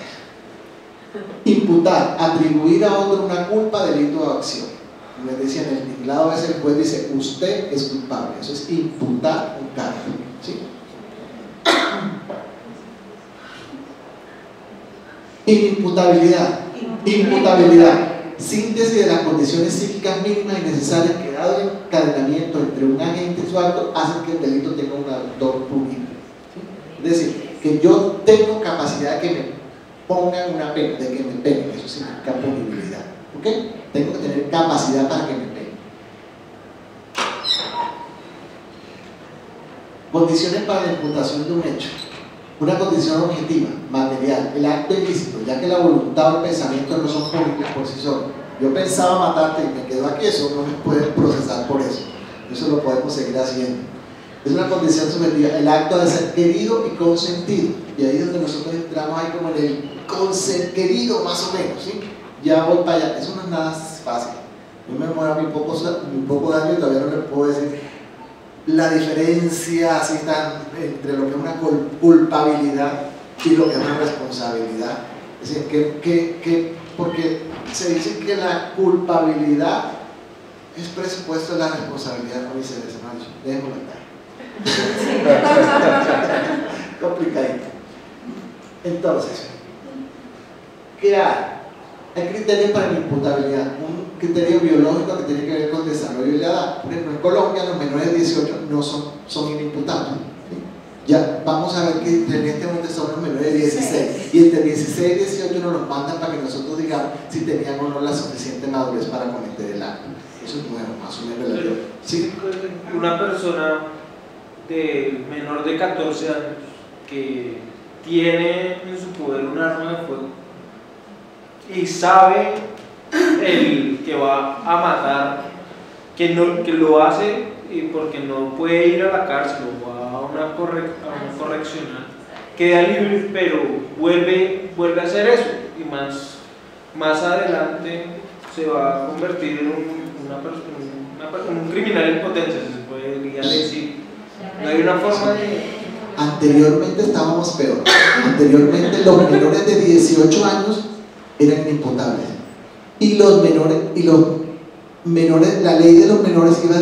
Imputar, atribuir a otro una culpa, delito o acción. Como les decía, en el teclado ese el juez dice, usted es culpable. Eso es imputar un cargo, ¿sí? Inimputabilidad. Imputabilidad. Síntesis de las condiciones psíquicas mínimas y necesarias que, dado el encadenamiento entre un agente y su acto, hacen que el delito tenga un autor punible. ¿Sí? Es decir, que yo tengo capacidad de que me pongan una pena, de que me peguen. Eso significa punibilidad. ¿Ok? Tengo que tener capacidad para que me peguen. Condiciones para la imputación de un hecho. Una condición objetiva, material, el acto ilícito, ya que la voluntad o el pensamiento no son públicos por sí solos. Yo pensaba matarte y me quedo aquí, eso no me pueden procesar por eso. Eso lo podemos seguir haciendo. Es una condición subjetiva, el acto de ser querido y consentido. Y ahí es donde nosotros entramos ahí como en el querido más o menos, ¿sí? Ya voy para allá, eso no es nada fácil. Yo me muero a mi poco de años y todavía no le puedo decir la diferencia así entre lo que es una culpabilidad y lo que es una responsabilidad. Es decir, porque se dice que la culpabilidad es presupuesto de la responsabilidad, no viceversa, no, déjame estar. Complicadito. Entonces, ¿qué hay? Hay criterios para la imputabilidad, un criterio biológico que tiene que ver con el desarrollo y la edad. Por ejemplo, en Colombia los menores de 18 no son inimputables, ¿sí? Ya vamos a ver que en este momento son los menores de 16 y entre 16 y 18 nos los mandan para que nosotros digamos si tenían o no la suficiente madurez para cometer el acto. Eso es nuevo, más o menos. ¿Sí? Una persona de menor de 14 años que tiene en su poder un arma de fuego y sabe el que va a matar, que lo hace porque no puede ir a la cárcel o a una correccional, queda libre, pero vuelve a hacer eso y más adelante se va a convertir en un criminal en potencia, se podría decir. No hay una forma de... Anteriormente estábamos peor. Anteriormente los menores de 18 años eran imputables. Y los menores, la ley de los menores iba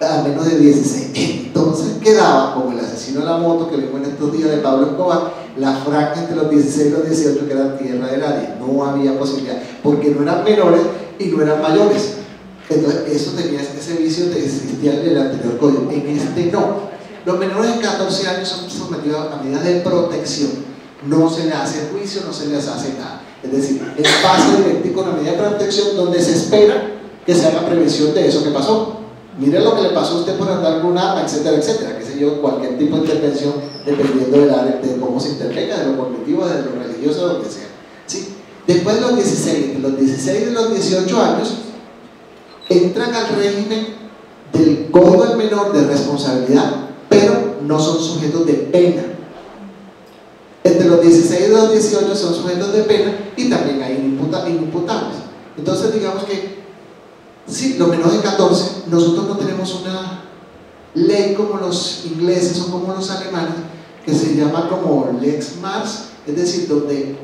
a menos de 16. Entonces quedaba, como el asesino de la moto que vimos en estos días de Pablo Escobar, la franja entre los 16 y los 18 que era tierra de nadie. No había posibilidad, porque no eran menores y no eran mayores. Entonces eso tenía ese vicio que existía en el anterior código. En este no. Los menores de 14 años son sometidos a medidas de protección. No se les hace juicio, no se les hace nada. Es decir, es base directo con la medida de protección donde se espera que se haga prevención de eso que pasó. Mire lo que le pasó a usted por andar con un arma, etcétera, etcétera. Qué sé yo, cualquier tipo de intervención dependiendo de cómo se intervenga, de lo cognitivo, de lo religioso, de lo que sea. ¿Sí? Después de los 16, de los 16 y los 18 años, entran al régimen del Código del Menor de responsabilidad, pero no son sujetos de pena. Entre los 16 y los 18 son sujetos de pena y también hay inimputables. Entonces digamos que sí, los menores de 14, nosotros no tenemos una ley como los ingleses o como los alemanes que se llama como Lex Mars, es decir, donde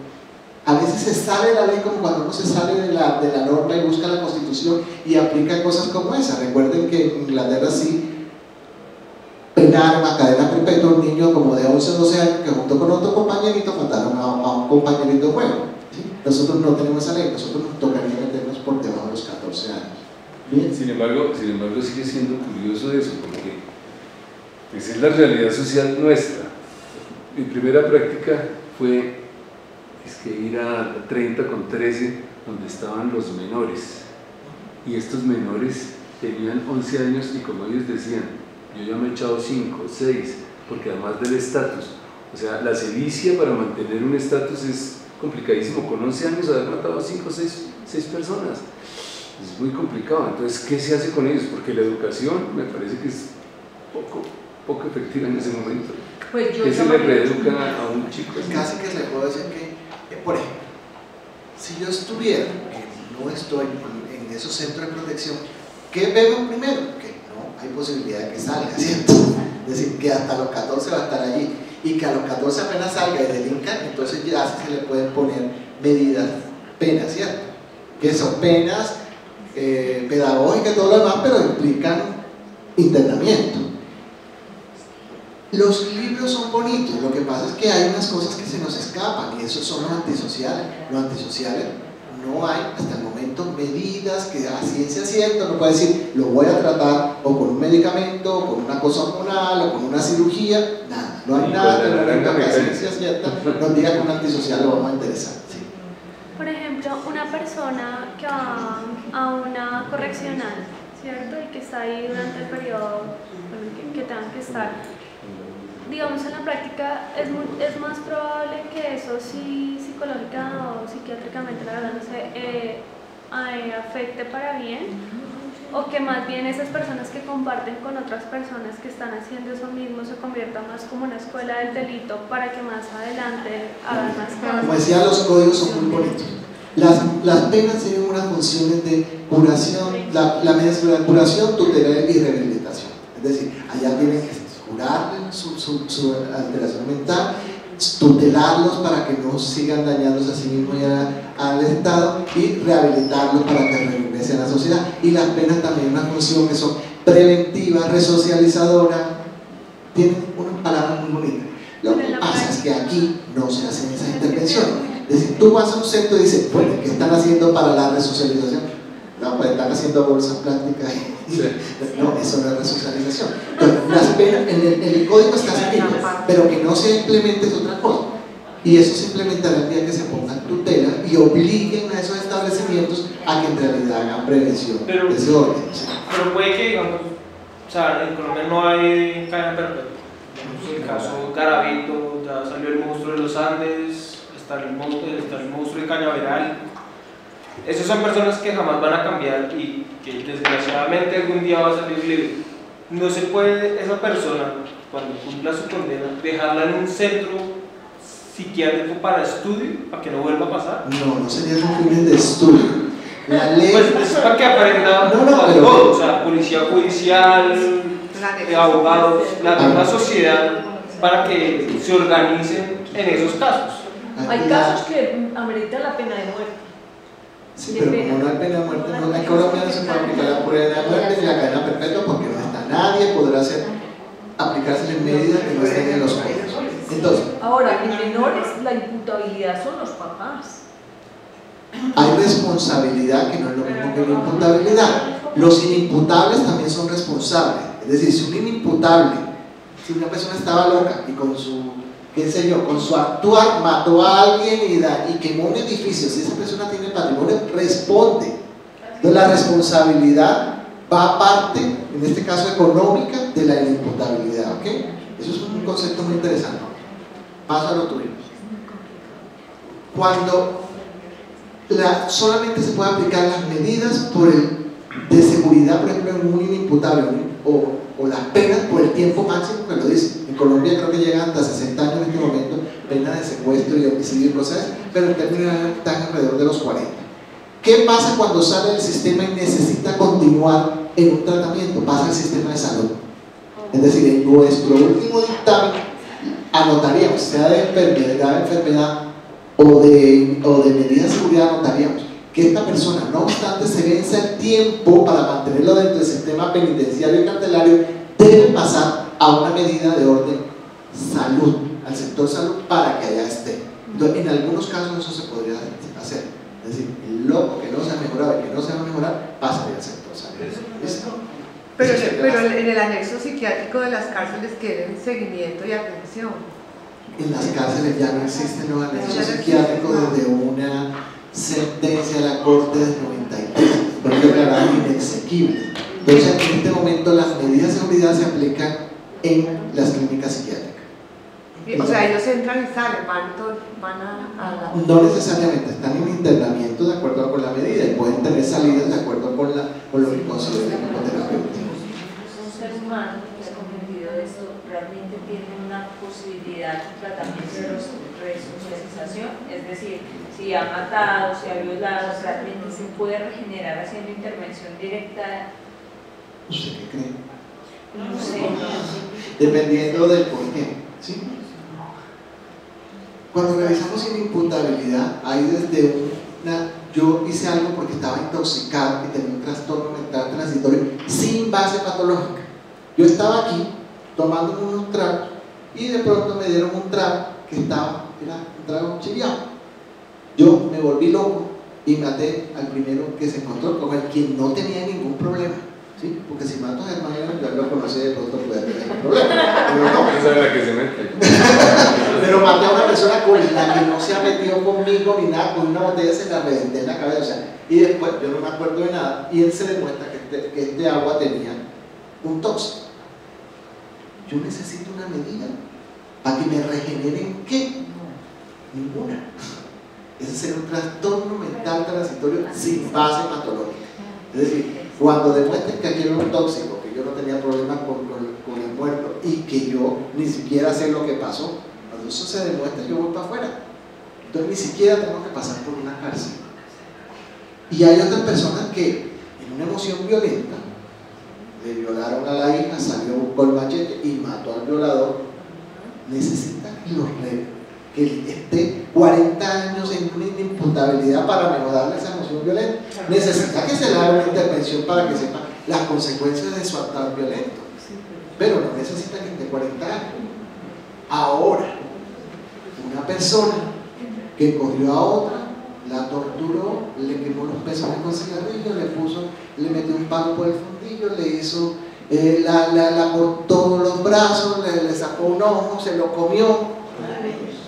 a veces se sale de la ley, como cuando uno se sale de la norma y busca la Constitución y aplica cosas como esa. Recuerden que en Inglaterra sí penaron a cadena perpetua a un niño como de 11 o 12 años que junto con otro compañerito mataron a un compañerito de juego. ¿Sí? Nosotros no tenemos esa ley, nosotros nos tocaría meternos por debajo de los 14 años. Bien. Sin embargo, sigue siendo curioso eso, porque esa es la realidad social nuestra. Mi primera práctica fue ir a 30 con 13, donde estaban los menores, y estos menores tenían 11 años y como ellos decían, yo ya me he echado 5, 6, porque además del estatus, o sea, la sevicia para mantener un estatus es complicadísimo. Con 11 años haber matado a 5 o 6 personas es muy complicado. Entonces, ¿qué se hace con ellos? Porque la educación me parece que es poco efectiva en ese momento. Pues ¿Qué se le reeduca a un chico? Casi que le puedo decir que, por ejemplo, si yo estuviera, que no estoy en esos centros de protección, ¿qué veo primero? Que no hay posibilidad de que salga, ¿cierto? Es decir, que hasta los 14 va a estar allí y que a los 14 apenas salga y delinca, entonces ya se le pueden poner medidas, penas, ¿cierto? Que son penas pedagógicas y todo lo demás, pero implican internamiento. Los libros son bonitos, lo que pasa es que hay unas cosas que se nos escapan y esos son los antisociales. Los antisociales no hay hasta el momento medidas que a ciencia cierta no puede decir lo voy a tratar o con un medicamento, o con una cosa hormonal, o con una cirugía, nada. No hay nada que a ciencia cierta nos diga que un antisocial lo vamos a interesar. ¿Sí? Por ejemplo, una persona que va a una correccional, ¿cierto? Y que está ahí durante el periodo que tengan que estar. Digamos, en la práctica es más probable que eso sí psicológica o psiquiátricamente, la verdad no sé, afecte para bien, o que más bien esas personas que comparten con otras personas que están haciendo eso mismo se convierta más como una escuela del delito para que más adelante hagan más cosas. Como decía, los códigos son muy bonitos. Las penas tienen unas funciones de curación, la medida de curación, tutela y rehabilitación. Es decir, allá tienen que curarles su alteración mental, tutelarlos para que no sigan dañándose a sí mismos y al Estado, y rehabilitarlos para que regresen a la sociedad. Y las penas también una función que son preventiva, resocializadora, tienen unas palabras muy bonitas. Lo que pasa es que aquí no se hacen esas intervenciones. Es decir, tú vas a un centro y dices, bueno, ¿qué están haciendo para la resocialización? No, pues están haciendo bolsas plásticas y no, eso no es resocialización. Entonces, las penas, en el código está escrito, pero que no se implemente es otra cosa. Y eso se implementará el día que se pongan tutela y obliguen a esos establecimientos a que en realidad hagan prevención de ese orden. Pero puede que, digamos, o sea, en Colombia no hay cadena perpetua. En el caso Garavito, ya salió el monstruo de los Andes, está el monstruo de Cañaveral. Esas son personas que jamás van a cambiar y que desgraciadamente algún día va a salir libre. no se puede esa persona, cuando cumpla su condena, dejarla en un centro psiquiátrico para estudio, para que no vuelva a pasar. No sería con fines de estudio. La ley... Pues es para que aprenda pero... todo, o sea, policía judicial, abogados, la misma sociedad, para que se organicen en esos casos. Hay casos que ameritan la pena de muerte. Sí, pero como no hay pena de muerte, no, en Colombia no se puede aplicar la pena de muerte ni la cadena perpetua porque no está. Nadie podrá aplicarse en medidas que no estén en los códigos. Entonces, ahora, en menores la imputabilidad son los papás. Hay responsabilidad que no es lo mismo que la imputabilidad. Los inimputables también son responsables. Es decir, si un inimputable, si una persona estaba loca y con su, qué sé yo, con su actuar mató a alguien y quemó un edificio, si esa persona tiene patrimonio, responde. Entonces la responsabilidad va aparte, en este caso económica, de la inimputabilidad. ¿Ok? Eso es un concepto muy interesante. Paso a lo tuyo. Cuando solamente se puede aplicar las medidas de seguridad, por ejemplo, en un inimputable o las penas por el tiempo máximo que lo dice. En Colombia creo que llegan hasta 60 años en este momento, penas de secuestro y homicidio y cosas, pero en términos están alrededor de los 40. ¿Qué pasa cuando sale del sistema y necesita continuar en un tratamiento? Pasa al sistema de salud. Es decir, en nuestro último dictamen anotaríamos, sea de enfermedad o de medidas de seguridad, anotaríamos que esta persona, no obstante se vence el tiempo para mantenerlo dentro del sistema penitenciario y carcelario, debe pasar a una medida de orden salud, al sector salud, para que allá esté. Entonces, en algunos casos eso se podría hacer. Es decir, el loco que no se ha mejorado y que no se va a mejorar, pasaría al sector salud. ¿Listo? Pero en el anexo psiquiátrico de las cárceles quieren seguimiento y atención. En las cárceles ya no existen los anexos psiquiátricos desde una sentencia de la Corte del 93, fueron declaradas inexequibles. Entonces, en este momento las medidas de seguridad se aplican en las clínicas psiquiátricas. O sea, ellos entran y salen, van a la... No necesariamente, están en internamiento de acuerdo con la medida y pueden tener salidas de acuerdo con lo que consideren psicoterapéutico. Un ser humano que ha comprendido esto realmente tiene una posibilidad de tratamiento de resocialización, es decir, si ha matado, si ha violado, realmente se puede regenerar haciendo intervención directa. ¿Usted qué cree? No sé. Dependiendo del por qué, ¿sí? Cuando revisamos inimputabilidad, hay desde yo hice algo porque estaba intoxicado y tenía un trastorno mental transitorio sin base patológica. Yo estaba aquí tomando unos tragos y de pronto me dieron un trago que era un trago chiviado. Yo me volví loco y maté al primero que se encontró, con el quien no tenía ningún problema, ¿sí? Porque si mato a Germán, yo lo conocí, de pronto puede tener un problema, pero no. Esa es la que se mete. Pero maté a una persona con la que no se ha metido conmigo ni nada, con una botella se la reventé en la cabeza, o sea, y después yo no me acuerdo de nada y él se demuestra que este agua tenía un tóxico. Yo necesito una medida para que me regeneren, ¿qué? Ninguna. Ese sería un trastorno mental transitorio sin base patológica. Es decir, cuando demuestren que aquí era un tóxico, que yo no tenía problemas con el muerto y que yo ni siquiera sé lo que pasó, cuando eso se demuestra, yo voy para afuera. Entonces ni siquiera tengo que pasar por una cárcel. Y hay otras personas que en una emoción violenta le violaron a la hija, salió, buscó el machete y mató al violador. Necesitan que esté 40 años en una inimputabilidad para mejorarle esa emoción violenta. Necesita que se le haga una intervención para que sepa las consecuencias de su actuar violento, pero no necesita que esté 40 años. Ahora, una persona que cogió a otra, la torturó, le quemó los pezones con cigarrillo, le metió un palo por el fundillo, le hizo, la cortó los brazos, le sacó un ojo, se lo comió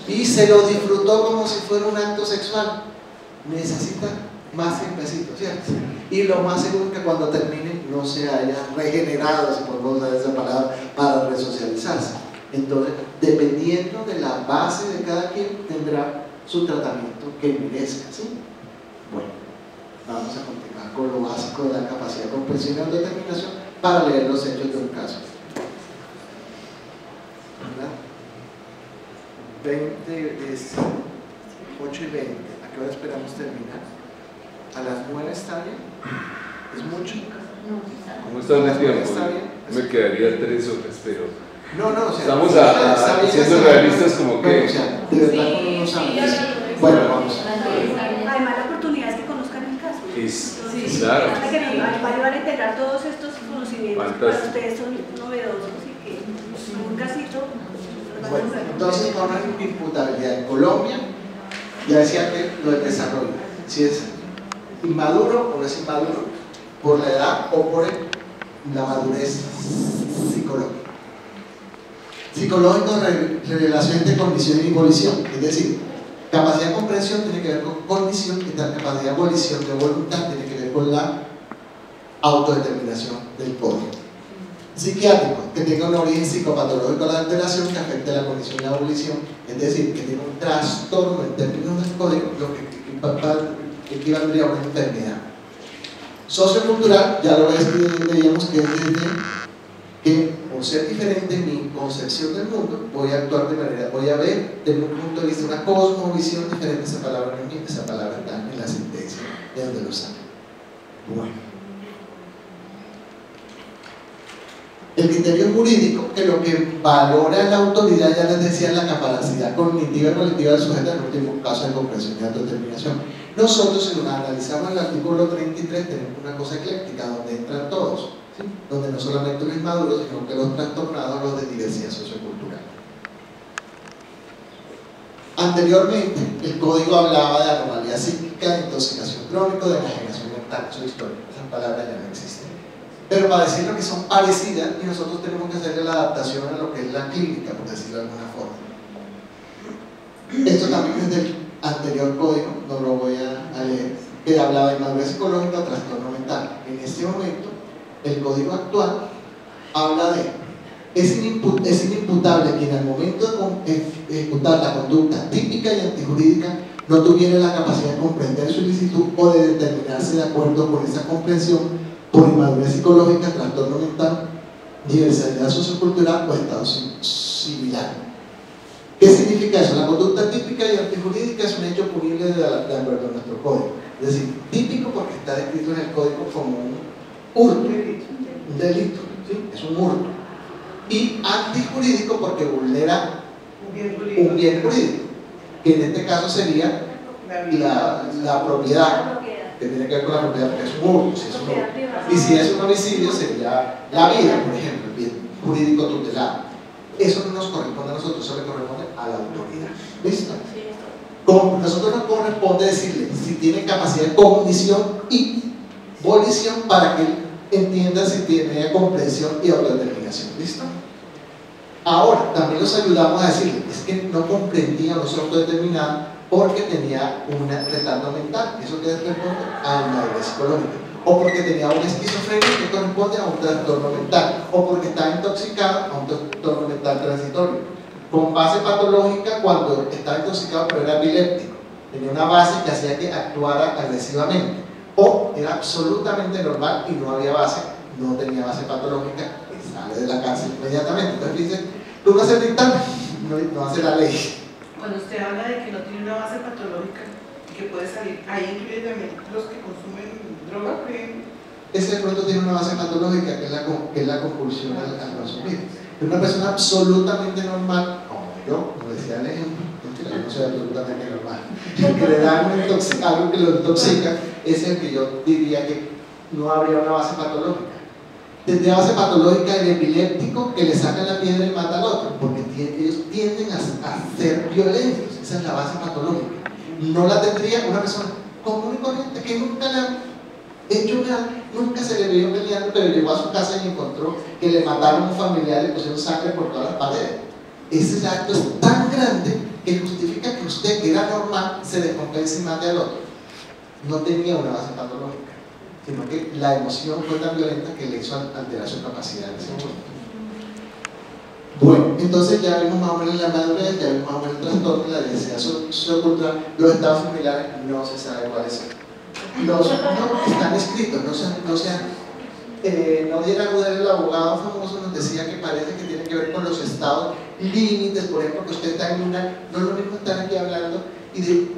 y se lo disfrutó como si fuera un acto sexual. Necesita más tiempecito, ¿cierto? Y lo más seguro es que cuando termine no se haya regenerado, si podemos usar esa palabra, para resocializarse. Entonces, dependiendo de la base de cada quien, tendrá su tratamiento que merezca, ¿sí? Bueno, Vamos a continuar con lo básico de la capacidad de comprensión y autodeterminación para leer los hechos de un caso. 20, es 8 y 20. ¿A qué hora esperamos terminar? ¿A las 9 está bien? ¿Es mucho? ¿Cómo está el tiempo? ¿Está bien? Me quedaría 3 horas, pero No, o sea, estamos está bien, siendo está realistas como bueno, que... o sea, de verdad con unos años. Bueno, vamos. Además, la oportunidad es que conozcan el caso. Claro. Van a integrar todos estos conocimientos que para Fantástico. ustedes son novedosos y que un casito. Bueno, entonces vamos a la imputabilidad en Colombia. Ya decía que lo del desarrollo, si es inmaduro o no es inmaduro, por la edad o por la madurez psicológica. Psicológico, revelación entre cognición y volición, es decir, capacidad de comprensión tiene que ver con cognición y la capacidad de volición, de voluntad, tiene que ver con la autodeterminación del código. Psiquiátrico, que tenga un origen psicopatológico, la alteración que afecte la cognición y la volición, es decir, que tenga un trastorno en términos del código, lo que equivaldría a una enfermedad. Sociocultural, ya lo veíamos que es desde que por ser diferente en mi concepción del mundo, voy a actuar de manera, voy a ver desde un punto de vista, una cosmovisión diferente. Esa palabra no es esa palabra está en la sentencia, de donde lo sabe. Bueno. El criterio jurídico, que lo que valora la autoridad, ya les decía, la capacidad cognitiva y colectiva del sujeto, en el último caso de comprensión y autodeterminación. Nosotros, si lo analizamos en el artículo 33, tenemos una cosa ecléctica donde entran todos, ¿sí? Donde no solamente los inmaduros, sino que los trastornados, los de diversidad sociocultural. Anteriormente, el código hablaba de anomalía psíquica, de intoxicación crónica, de enajenación mental, eso es histórico, esas palabras ya no existen. Pero para decirlo que son parecidas, y nosotros tenemos que hacerle la adaptación a lo que es la clínica, por decirlo de alguna forma. Esto también es del anterior código, no lo voy a leer, que hablaba de inmadurez psicológica o trastorno mental. En este momento, el código actual habla de es inimputable quien al momento de ejecutar la conducta típica y antijurídica no tuviera la capacidad de comprender su ilicitud o de determinarse de acuerdo con esa comprensión por inmadurez psicológica, trastorno mental, diversidad sociocultural o estado similar. ¿Qué significa eso? La conducta típica y antijurídica es un hecho punible de acuerdo a nuestro código. Es decir, típico porque está descrito en el código como un hurto, un delito, ¿sí? Es un hurto. Y antijurídico porque vulnera un bien jurídico, que en este caso sería la propiedad, que tiene que ver con la propiedad, porque es un hurto, si es un hurto. Y si es un homicidio sería la vida, por ejemplo, el bien jurídico tutelado. Eso no nos corresponde a nosotros, eso le corresponde a la autoridad. ¿Listo? Como nosotros nos corresponde decirle si tiene capacidad de cognición y volición para que él entienda si tiene comprensión y autodeterminación. ¿Listo? Ahora, también los ayudamos a decirle, es que no comprendía, no se autodeterminaba porque tenía un retardo mental, eso que responde a inmadurez psicológica, o porque tenía una esquizofrenia que corresponde a un trastorno mental, o porque estaba intoxicado a un trastorno mental transitorio, con base patológica cuando estaba intoxicado pero era epiléptico, tenía una base que hacía que actuara agresivamente, o era absolutamente normal y no había base, no tenía base patológica, y sale de la cárcel inmediatamente. Entonces dice, tú no haces dictamen, no hace la ley. Cuando usted habla de que no tiene una base patológica y que puede salir, ahí incluye también los que consumen droga, ese de pronto tiene una base patológica que es la compulsión al consumir. Es una persona absolutamente normal, como yo, como decía el ejemplo, yo no soy absolutamente normal, el que le da algo que lo intoxica es el que yo diría que no habría una base patológica. Tendría base patológica el epiléptico que le saca la piedra y mata al otro, porque ellos tienden a ser violentos, esa es la base patológica. No la tendría una persona común y corriente que nunca le ha hecho nada, nunca se le vio peleando, pero llegó a su casa y encontró que le mataron a un familiar y le pusieron sangre por todas las paredes. Ese acto es tan grande que justifica que usted, que era normal, se descompense y mate al otro. No tenía una base patológica, sino que la emoción fue tan violenta que le hizo alterar su capacidad en ese momento. Bueno, entonces ya vimos más o menos la madurez, ya vimos más o menos el trastorno, la diversidad sociocultural, los estados familiares no se sabe cuáles son. no, están escritos, no diera Gudel, el abogado famoso, nos decía que parece que tiene que ver con los estados límites, por ejemplo, que usted está en una, no es lo mismo estar aquí hablando y de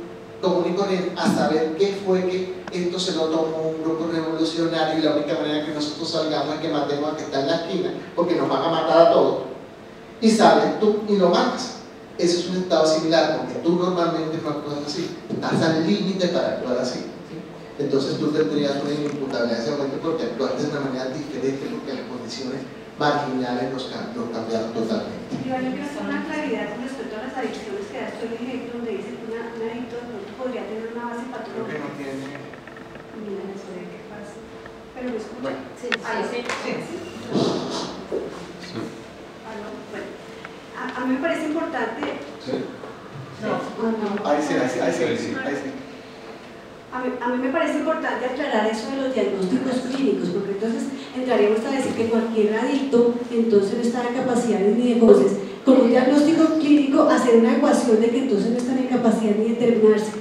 común y corriente a saber qué fue que esto se lo tomó un grupo revolucionario y la única manera que nosotros salgamos es que matemos al que está en la esquina porque nos van a matar a todos, y sales tú y lo matas. Ese es un estado similar, porque tú normalmente no actúas así, estás al límite para actuar así, ¿sí? Entonces tú tendrías una inimputabilidad en ese momento porque actuaste de una manera diferente porque las condiciones marginales los cambiaron totalmente. Yo quiero hacer una claridad con respecto a las adicciones que da usted el ejemplo donde dice que un adicto de pronto podría tener una base patológica. Creo que no tiene. Mira, eso de qué pasa. Pero me escucha. Bueno. Sí, sí. Bueno, a mí me parece importante. ¿Sí? No. Ahí sí. A mí me parece importante aclarar eso de los diagnósticos clínicos, porque entonces entraríamos a decir que cualquier adicto entonces no está en capacidades ni de cosas. Con un diagnóstico clínico hacer una ecuación de que entonces no están en capacidad ni de determinarse.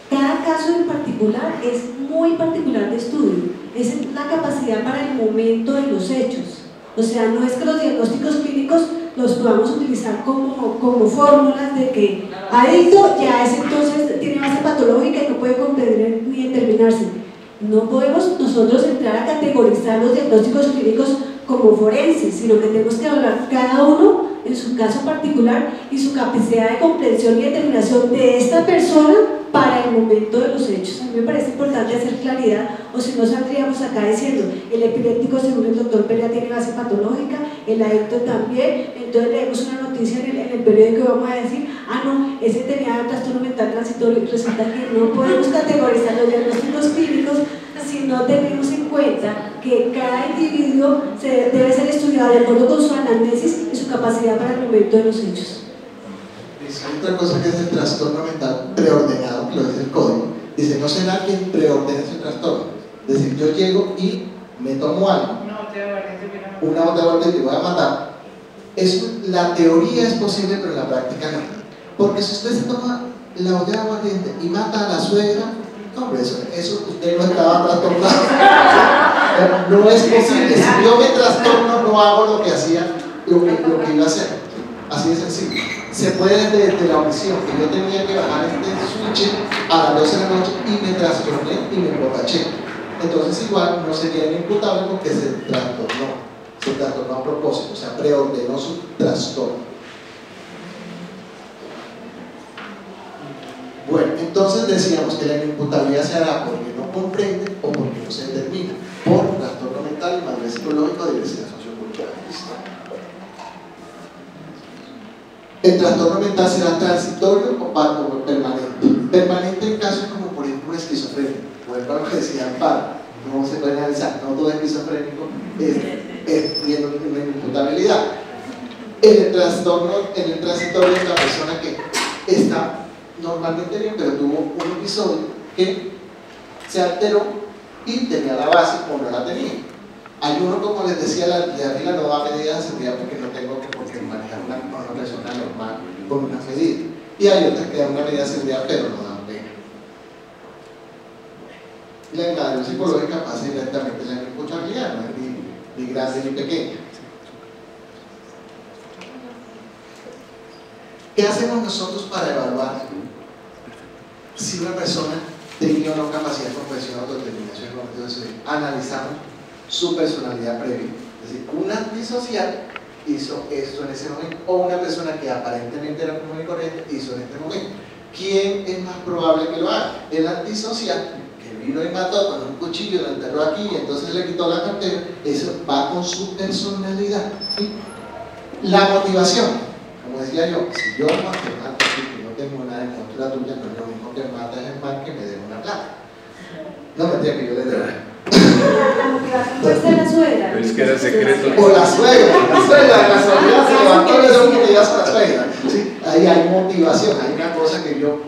Cada caso en particular es muy particular de estudio, es la capacidad para el momento de los hechos. O sea, no es que los diagnósticos clínicos los podamos utilizar como fórmulas de que adicto ya es entonces tiene base patológica y no puede comprender ni determinarse. No podemos nosotros entrar a categorizar los diagnósticos clínicos como forenses, sino que tenemos que hablar cada uno en su caso particular y su capacidad de comprensión y determinación de esta persona para el momento de los hechos. A mí me parece importante hacer claridad, o si no saldríamos acá diciendo el epiléptico según el doctor Perea tiene base patológica, el adicto también, entonces leemos una noticia en el periódico y vamos a decir, ah no, ese tenía trastorno mental transitorio, y resulta que no podemos categorizar los diagnósticos clínicos si no tenemos en cuenta que cada individuo debe ser estudiado de acuerdo con su anamnesis y su capacidad para el momento de los hechos. Hay otra cosa que es el trastorno mental preordenado, que lo dice el código. Dice, no será quien preordena ese trastorno. Es decir, yo llego y me tomo algo, una botella de aguardiente y voy a matar. Eso, la teoría es posible, pero en la práctica no. Porque si usted se toma la botella de aguardiente y mata a la suegra, hombre, eso usted no estaba trastornado. No es posible. Si yo me trastorno, no hago lo que hacía, lo que iba a hacer. Así de sencillo. Se puede desde la omisión, que yo tenía que bajar este switch a las 12 de la noche y me trastorné y me emborraché. Entonces igual no sería imputable porque se trastornó a propósito, o sea, preordenó su trastorno. Bueno, entonces decíamos que la imputabilidad se hará porque no comprende o porque no se determina, por trastorno mental, madurez psicológica o diversidad sociocultural. El trastorno mental será transitorio o permanente. Permanente en casos como por ejemplo una esquizofrenia. Vuelvo a lo que decía Amparo, no se puede analizar, no todo esquizofrénico tiene una imputabilidad. En el transitorio es la persona que está normalmente bien, pero tuvo un episodio que se alteró y tenía la base o no la tenía. Hay uno, como les decía, de arriba no da medidas de seguridad porque no tengo que manejar una persona normal con una medida. Y hay otras que dan una medida de seguridad pero no dan pena. Y la evaluación psicológica pasa directamente en la imputabilidad, no es ni grande ni pequeña. ¿Qué hacemos nosotros para evaluar si una persona tenía o no capacidad de comprensión o autodeterminación? Entonces, analizamos su personalidad previa. Es decir, un antisocial hizo esto en ese momento, o una persona que aparentemente era común y corriente hizo en este momento. ¿Quién es más probable que lo haga? El antisocial, que vino y mató con un cuchillo, lo enterró aquí y entonces le quitó la cartera. Eso va con su personalidad, ¿sí? La motivación, como decía yo, si yo no te mato, que no tengo nada en contra tuya, no es lo mismo que matas el mal que me dé una plata. No me diga que yo le debo. La motivación puede ser la suegra. Pero es que era secreto. O la suegra, la casualidad se levantó y le dio motivación a la suegra. ¿Sí? Ahí hay motivación, hay una cosa que yo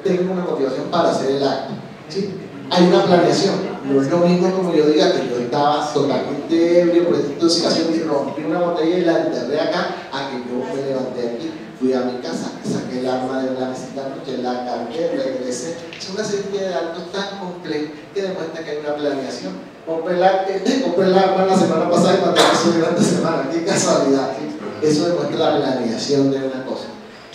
tengo una motivación para hacer el acto. ¿Sí? Hay una planeación. No es lo mismo como yo diga que yo estaba totalmente ebrio por esta intoxicación y rompí una botella y la enterré acá, a que yo me levanté aquí, fui a mi casa, saqué el el arma de la mesita, que la cargué, regresé. Es una serie de datos tan complejos que demuestra que hay una planeación. Compré el arma la semana pasada y maté a su durante semana. Qué casualidad, ¿sí? Eso demuestra la planeación de una cosa.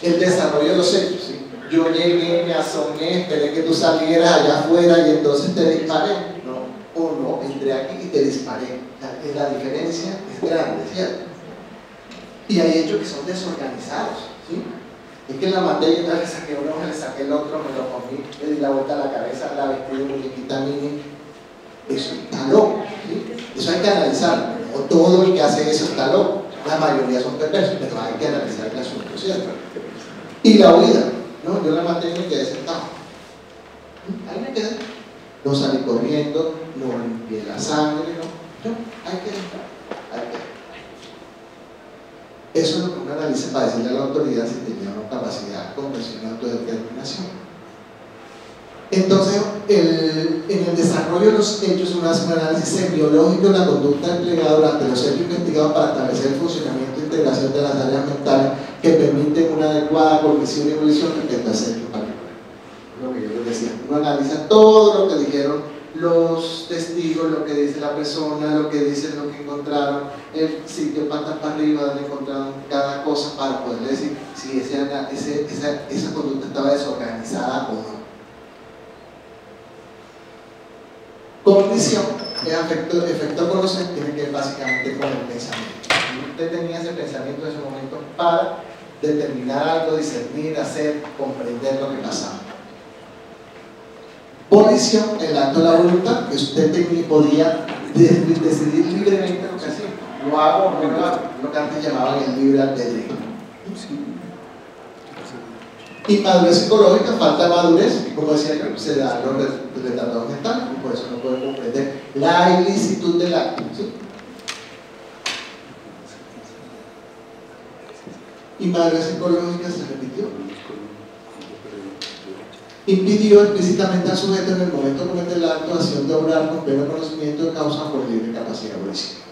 El desarrollo de los hechos, ¿sí? Yo llegué, me asomé, esperé que tú salieras allá afuera y entonces te disparé. No, o no, entré aquí y te disparé. La diferencia es grande, ¿cierto? Y hay hechos que son desorganizados, ¿sí? Es que la maté y le saqué uno, le saqué el otro, me lo comí, le di la vuelta a la cabeza, la vestí de muñequita mini. Eso está loco, ¿sí? Eso hay que analizarlo. No todo el que hace eso está loco. La mayoría son perversos, pero hay que analizar el asunto, ¿cierto? Y la huida, ¿no? Yo la maté y me quedé sentado. Ahí me quedé. No salí corriendo, no limpié la sangre, no. Hay que entrar. Eso es lo que uno analiza para decirle a la autoridad si tenía una capacidad, comprensión y autodeterminación. Entonces, en el desarrollo de los hechos, uno hace un análisis semiológico de la conducta empleada durante los hechos investigados para establecer el funcionamiento e integración de las áreas mentales que permiten una adecuada cognición y evolución respecto a ese hecho particular. Lo que yo les decía, uno analiza todo lo que dijeron los testigos, lo que dice la persona, lo que dicen, lo que encontraron, el sitio patas para arriba donde encontraron cada cosa para poder decir si esa conducta estaba desorganizada o no. Cognición, el efecto conocente tiene que ver básicamente con el pensamiento. Usted tenía ese pensamiento en ese momento para determinar algo, discernir, hacer, comprender lo que pasaba. Volición, el acto de la voluntad, que usted podía decidir libremente lo que hacía. Lo hago o no lo hago, lo que antes llamaban el libre albedrío. Y madurez psicológica, falta de madurez, como decía yo, se da los retardados mentales, y por eso no puede comprender la ilicitud del acto, ¿sí? Y madurez psicológica se repitió. Impidió explícitamente al sujeto en el momento de cometer la actuación de obrar con pleno conocimiento de causa por libre capacidad volición.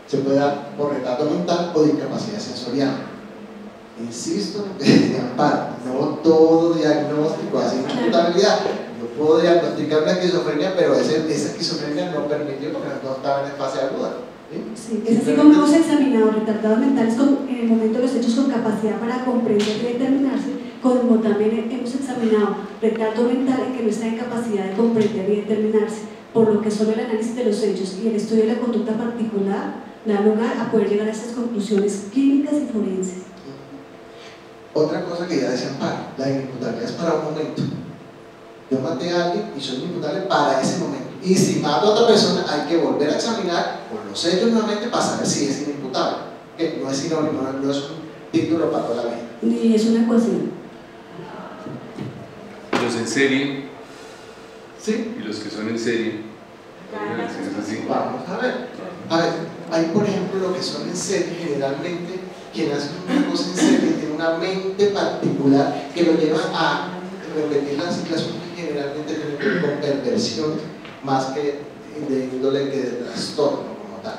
Se puede dar por retardo mental o discapacidad sensorial. Insisto en lo que decía Amparo, no todo diagnóstico hace imputabilidad. Yo puedo diagnosticar una esquizofrenia, pero esa esquizofrenia no permitió porque no estaba en fase aguda. Sí, es así como hemos examinado retardados mentales en el momento de los hechos con capacidad para comprender y determinarse, como también hemos examinado retardo mental en que no está en capacidad de comprender y determinarse, por lo que solo el análisis de los hechos y el estudio de la conducta particular da lugar a poder llegar a estas conclusiones clínicas y forenses. Otra cosa que ya decía Amparo, la inimputabilidad es para un momento. Yo maté a alguien y soy inimputable para ese momento. Y si mato a otra persona, hay que volver a examinar por los hechos nuevamente para saber si es inimputable. Que no es sinónimo, no es un título para toda la vida. Ni es una ecuación. Los en serie, ¿sí? Y los que son en serie. Vamos a ver. Hay por ejemplo lo que son en serie, generalmente quien hace una cosa en serie tiene una mente particular que lo lleva a repetir las situaciones que generalmente tienen que ver con perversión más que de índole que de trastorno como tal.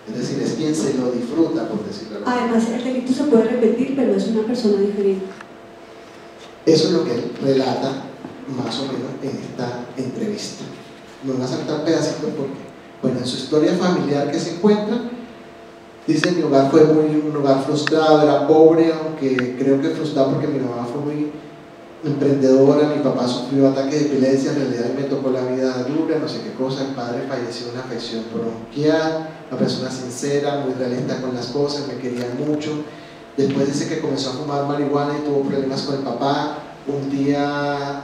Es decir, es quien se lo disfruta, por decirlo así. Además, el delito se puede repetir, pero es una persona diferente. Eso es lo que él relata más o menos en esta entrevista. Me voy a saltar pedacitos porque, bueno, en su historia familiar que se encuentra, dice: mi hogar fue un hogar frustrado, era pobre, aunque creo que frustrado porque mi mamá fue muy emprendedora, mi papá sufrió ataques de epilepsia, en realidad me tocó la vida dura, no sé qué cosa, el padre falleció de una afección bronquial, una persona sincera, muy realista con las cosas, me quería mucho. Después dice que comenzó a fumar marihuana y tuvo problemas con el papá. Un día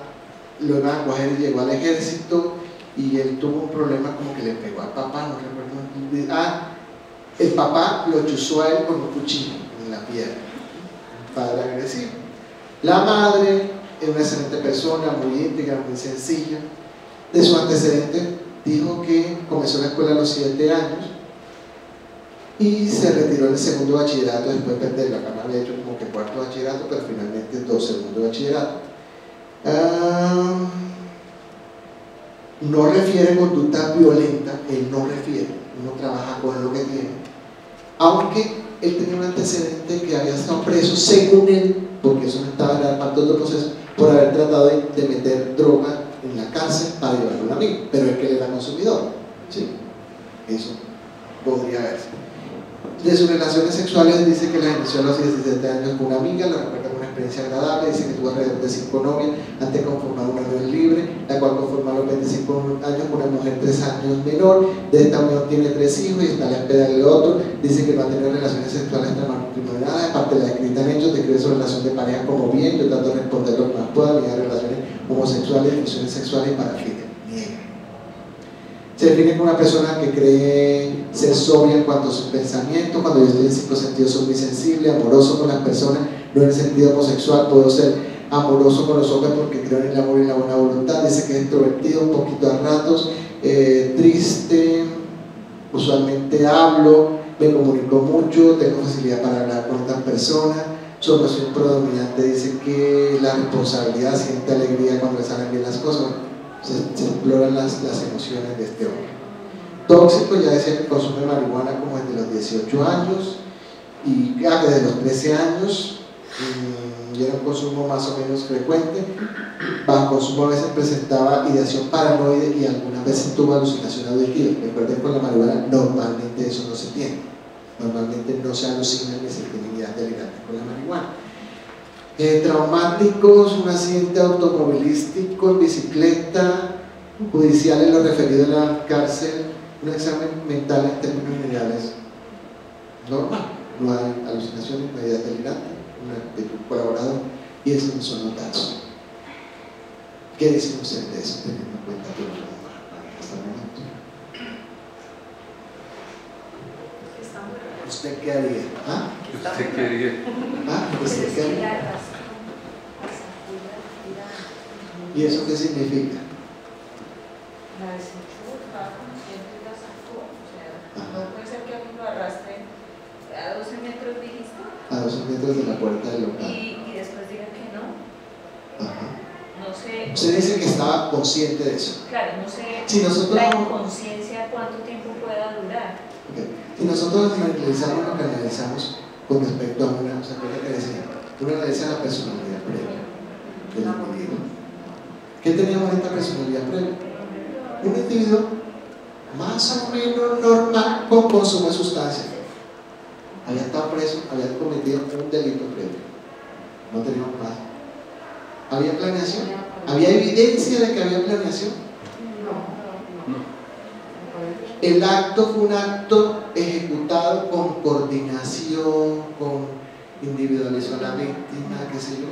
lo iban a coger y llegó al ejército y él tuvo un problema como que le pegó al papá, no recuerdo. El papá lo chuzó a él con un cuchillo en la pierna. Padre agresivo. La madre es una excelente persona, muy íntegra, muy sencilla. De su antecedente dijo que comenzó la escuela a los 7 años y se retiró en el segundo bachillerato después de perder. La cama había hecho como que cuarto bachillerato, pero finalmente 2 segundos bachillerato. No refiere conducta violenta, él no refiere, uno trabaja con lo que tiene, aunque él tenía un antecedente que había estado preso, según él, porque eso no estaba en el pacto de proceso, por haber tratado de meter droga en la cárcel para llevarlo a un amigo, pero es que él era consumidor, ¿sí? Eso podría verse. De sus relaciones sexuales dice que las inició a los 17 años con una amiga, la recuerda como una experiencia agradable, dice que tuvo alrededor de 5 novias antes de conformar una unión libre, la cual conformó a los 25 años con una mujer 3 años menor. De esta unión tiene 3 hijos y está a la espera del otro. Dice que no ha tenido relaciones sexuales extramatrimoniales, aparte de la escrita en hechos, describe su relación de pareja como bien, yo trato de responder lo que más pueda, ni de relaciones homosexuales, funciones sexuales y parafilia. Niega. Se define como una persona que cree ser sobria en cuanto a sus pensamientos. Cuando yo estoy en 5 sentidos soy muy sensible, amoroso con las personas, no en el sentido homosexual, puedo ser amoroso con los hombres porque creo en el amor y la buena voluntad. Dice que es introvertido, un poquito a ratos, triste, usualmente hablo, me comunico mucho, tengo facilidad para hablar con otras personas. Su emoción predominante dice que la responsabilidad, siente alegría cuando le salen bien las cosas. Se exploran las emociones de este hombre. Tóxico, ya decía que consume marihuana como desde los 18 años y desde los 13 años, y era un consumo más o menos frecuente. Bajo consumo a veces presentaba ideación paranoide y algunas veces tuvo alucinación auditiva. Recuerden, con la marihuana normalmente eso no se tiene, normalmente no se alucina ni se tiene ideas delirantes con la marihuana. Traumáticos, un accidente automovilístico en bicicleta, judicial en lo referido a la cárcel, un examen mental en términos generales normal, no hay alucinaciones, no hay ideas delirantes, una actitud colaboradora, y esos no son los datos. ¿Qué dicen ustedes de eso, teniendo en cuenta todo lo demás hasta el momento? ¿Usted qué haría? ¿Ah? ¿Usted qué haría? ¿Ah? ¿Usted qué haría? ¿Y eso qué significa? La estaba consciente y la sacó. O sea, no puede ser que a mí lo arrastre a 12 metros, dijiste. A 12 metros de la puerta del local. Y después diga que no. Ajá. No sé. Usted dice que estaba consciente de eso. Claro, no sé si nosotros, la inconsciencia cuánto tiempo pueda durar. Okay. Si nosotros analizamos lo que analizamos con respecto a una, ¿se acuerda que decía? Uno analiza la personalidad previa del individuo. ¿Qué teníamos en esta personalidad previa? Un individuo más o menos normal con consumo de sustancias. Había estado preso, había cometido un delito previo. No teníamos más. ¿Había planeación? ¿Había evidencia de que había planeación? No. El acto fue un acto ejecutado con coordinación, con individualización a la víctima, qué sé yo.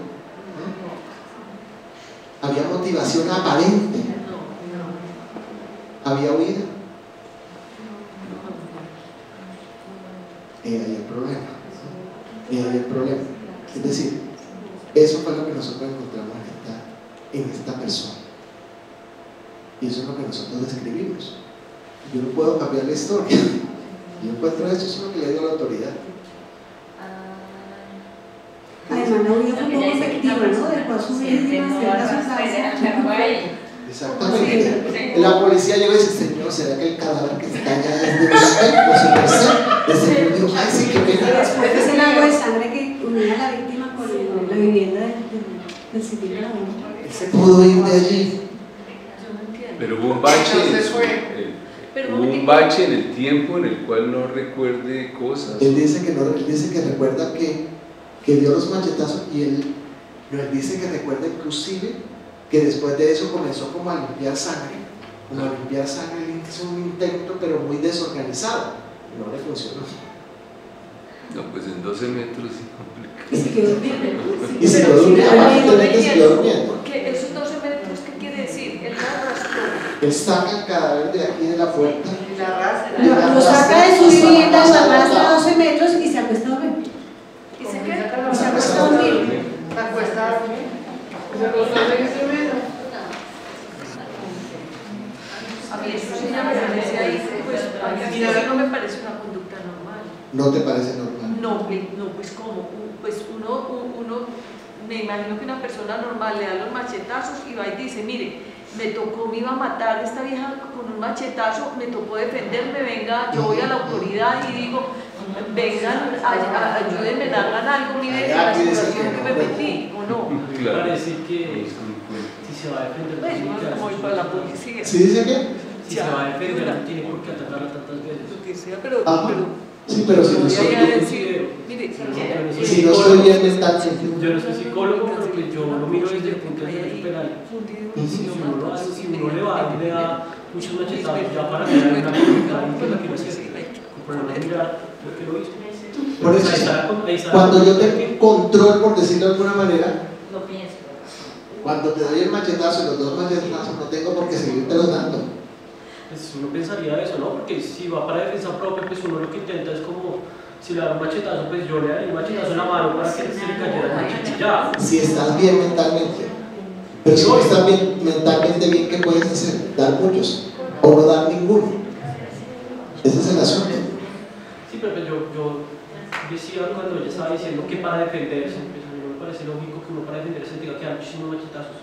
¿Había motivación aparente? ¿Había huida? Ahí hay el problema. Ahí hay el problema. Es decir, eso fue lo que nosotros encontramos en esta persona. Y eso es lo que nosotros describimos. Yo no puedo cambiar la historia. Yo encuentro eso es lo que le digo a la autoridad. Además, la huida fue un poco efectiva, ¿no? Dejó a sus víctimas cerca de su casa. Exactamente. La policía llegó y dice: señor, ¿será que el cadáver que está allá es de usted? O su merced. El señor dijo: ay, sí, qué pena. Después de ese lago de sangre que unía a la víctima con la vivienda del civil. Se pudo ir de allí. Pero hubo un bache. Hubo un bache en el tiempo en el cual no recuerde cosas. Él dice que no, él dice que recuerda que dio los machetazos, y él dice que recuerda inclusive que después de eso comenzó como a limpiar sangre, él hizo un intento pero muy desorganizado, no le funcionó. No, pues en 12 metros sí complica. Y se quedó durmiendo. Y se quedó durmiendo. Porque esos 12 metros, ¿qué quiere decir? Él lo arrastró. Él saca el cadáver de aquí de la puerta. Y la arrastra. Lo saca de su vivienda, lo arrastra a 12 metros y se acuesta a dormir. ¿Y se qué? Se acuesta a dormir. Se acuesta a dormir. Se acuesta a dormir. A mí esto sí me parece ahí, pues, a mí no me parece una conducta normal. ¿No te parece normal? No, pues como, pues uno, me imagino que una persona normal le da los machetazos y va y dice: mire, me tocó, me iba a matar esta vieja con un machetazo, me tocó defenderme, venga, yo voy a la autoridad y digo, vengan, ayúdenme, hagan algo, miren la situación que me metí, ¿o no? Claro. Parece que si se va a defender, pues, voy para la policía. ¿Sí dice qué? Si se va a defender, no tiene por qué atacarla tantas veces. Lo que sea, pero sí, pero si no soy mire, si no estoy bien mentalmente. Yo no soy psicólogo, porque yo lo miro desde el punto de vista penal. Si uno lo hace, si uno le da muchos machetazos ya para mirar una película y que la quiero hacer, por no mirar lo que lo hizo. Por eso, cuando yo tengo control, por decirlo de alguna manera, Lo pienso. cuando te doy el machetazo y los dos machetazos, no tengo por qué seguirte los dando. Pues uno pensaría eso, ¿no? Porque si va para defensa propia, pues uno lo que intenta es como, si le da un machetazo, pues yo le daría un machetazo en la mano para que se le cayera el machete ya. Si estás bien mentalmente. Pero si no estás bien, mentalmente bien, ¿qué puedes hacer? Dar muchos o no dar ninguno. Ese es el asunto. Sí, pero yo decía cuando ella estaba diciendo que para defenderse, pues a mí no me parece lógico que uno para defenderse tenga que dar muchísimos machetazos.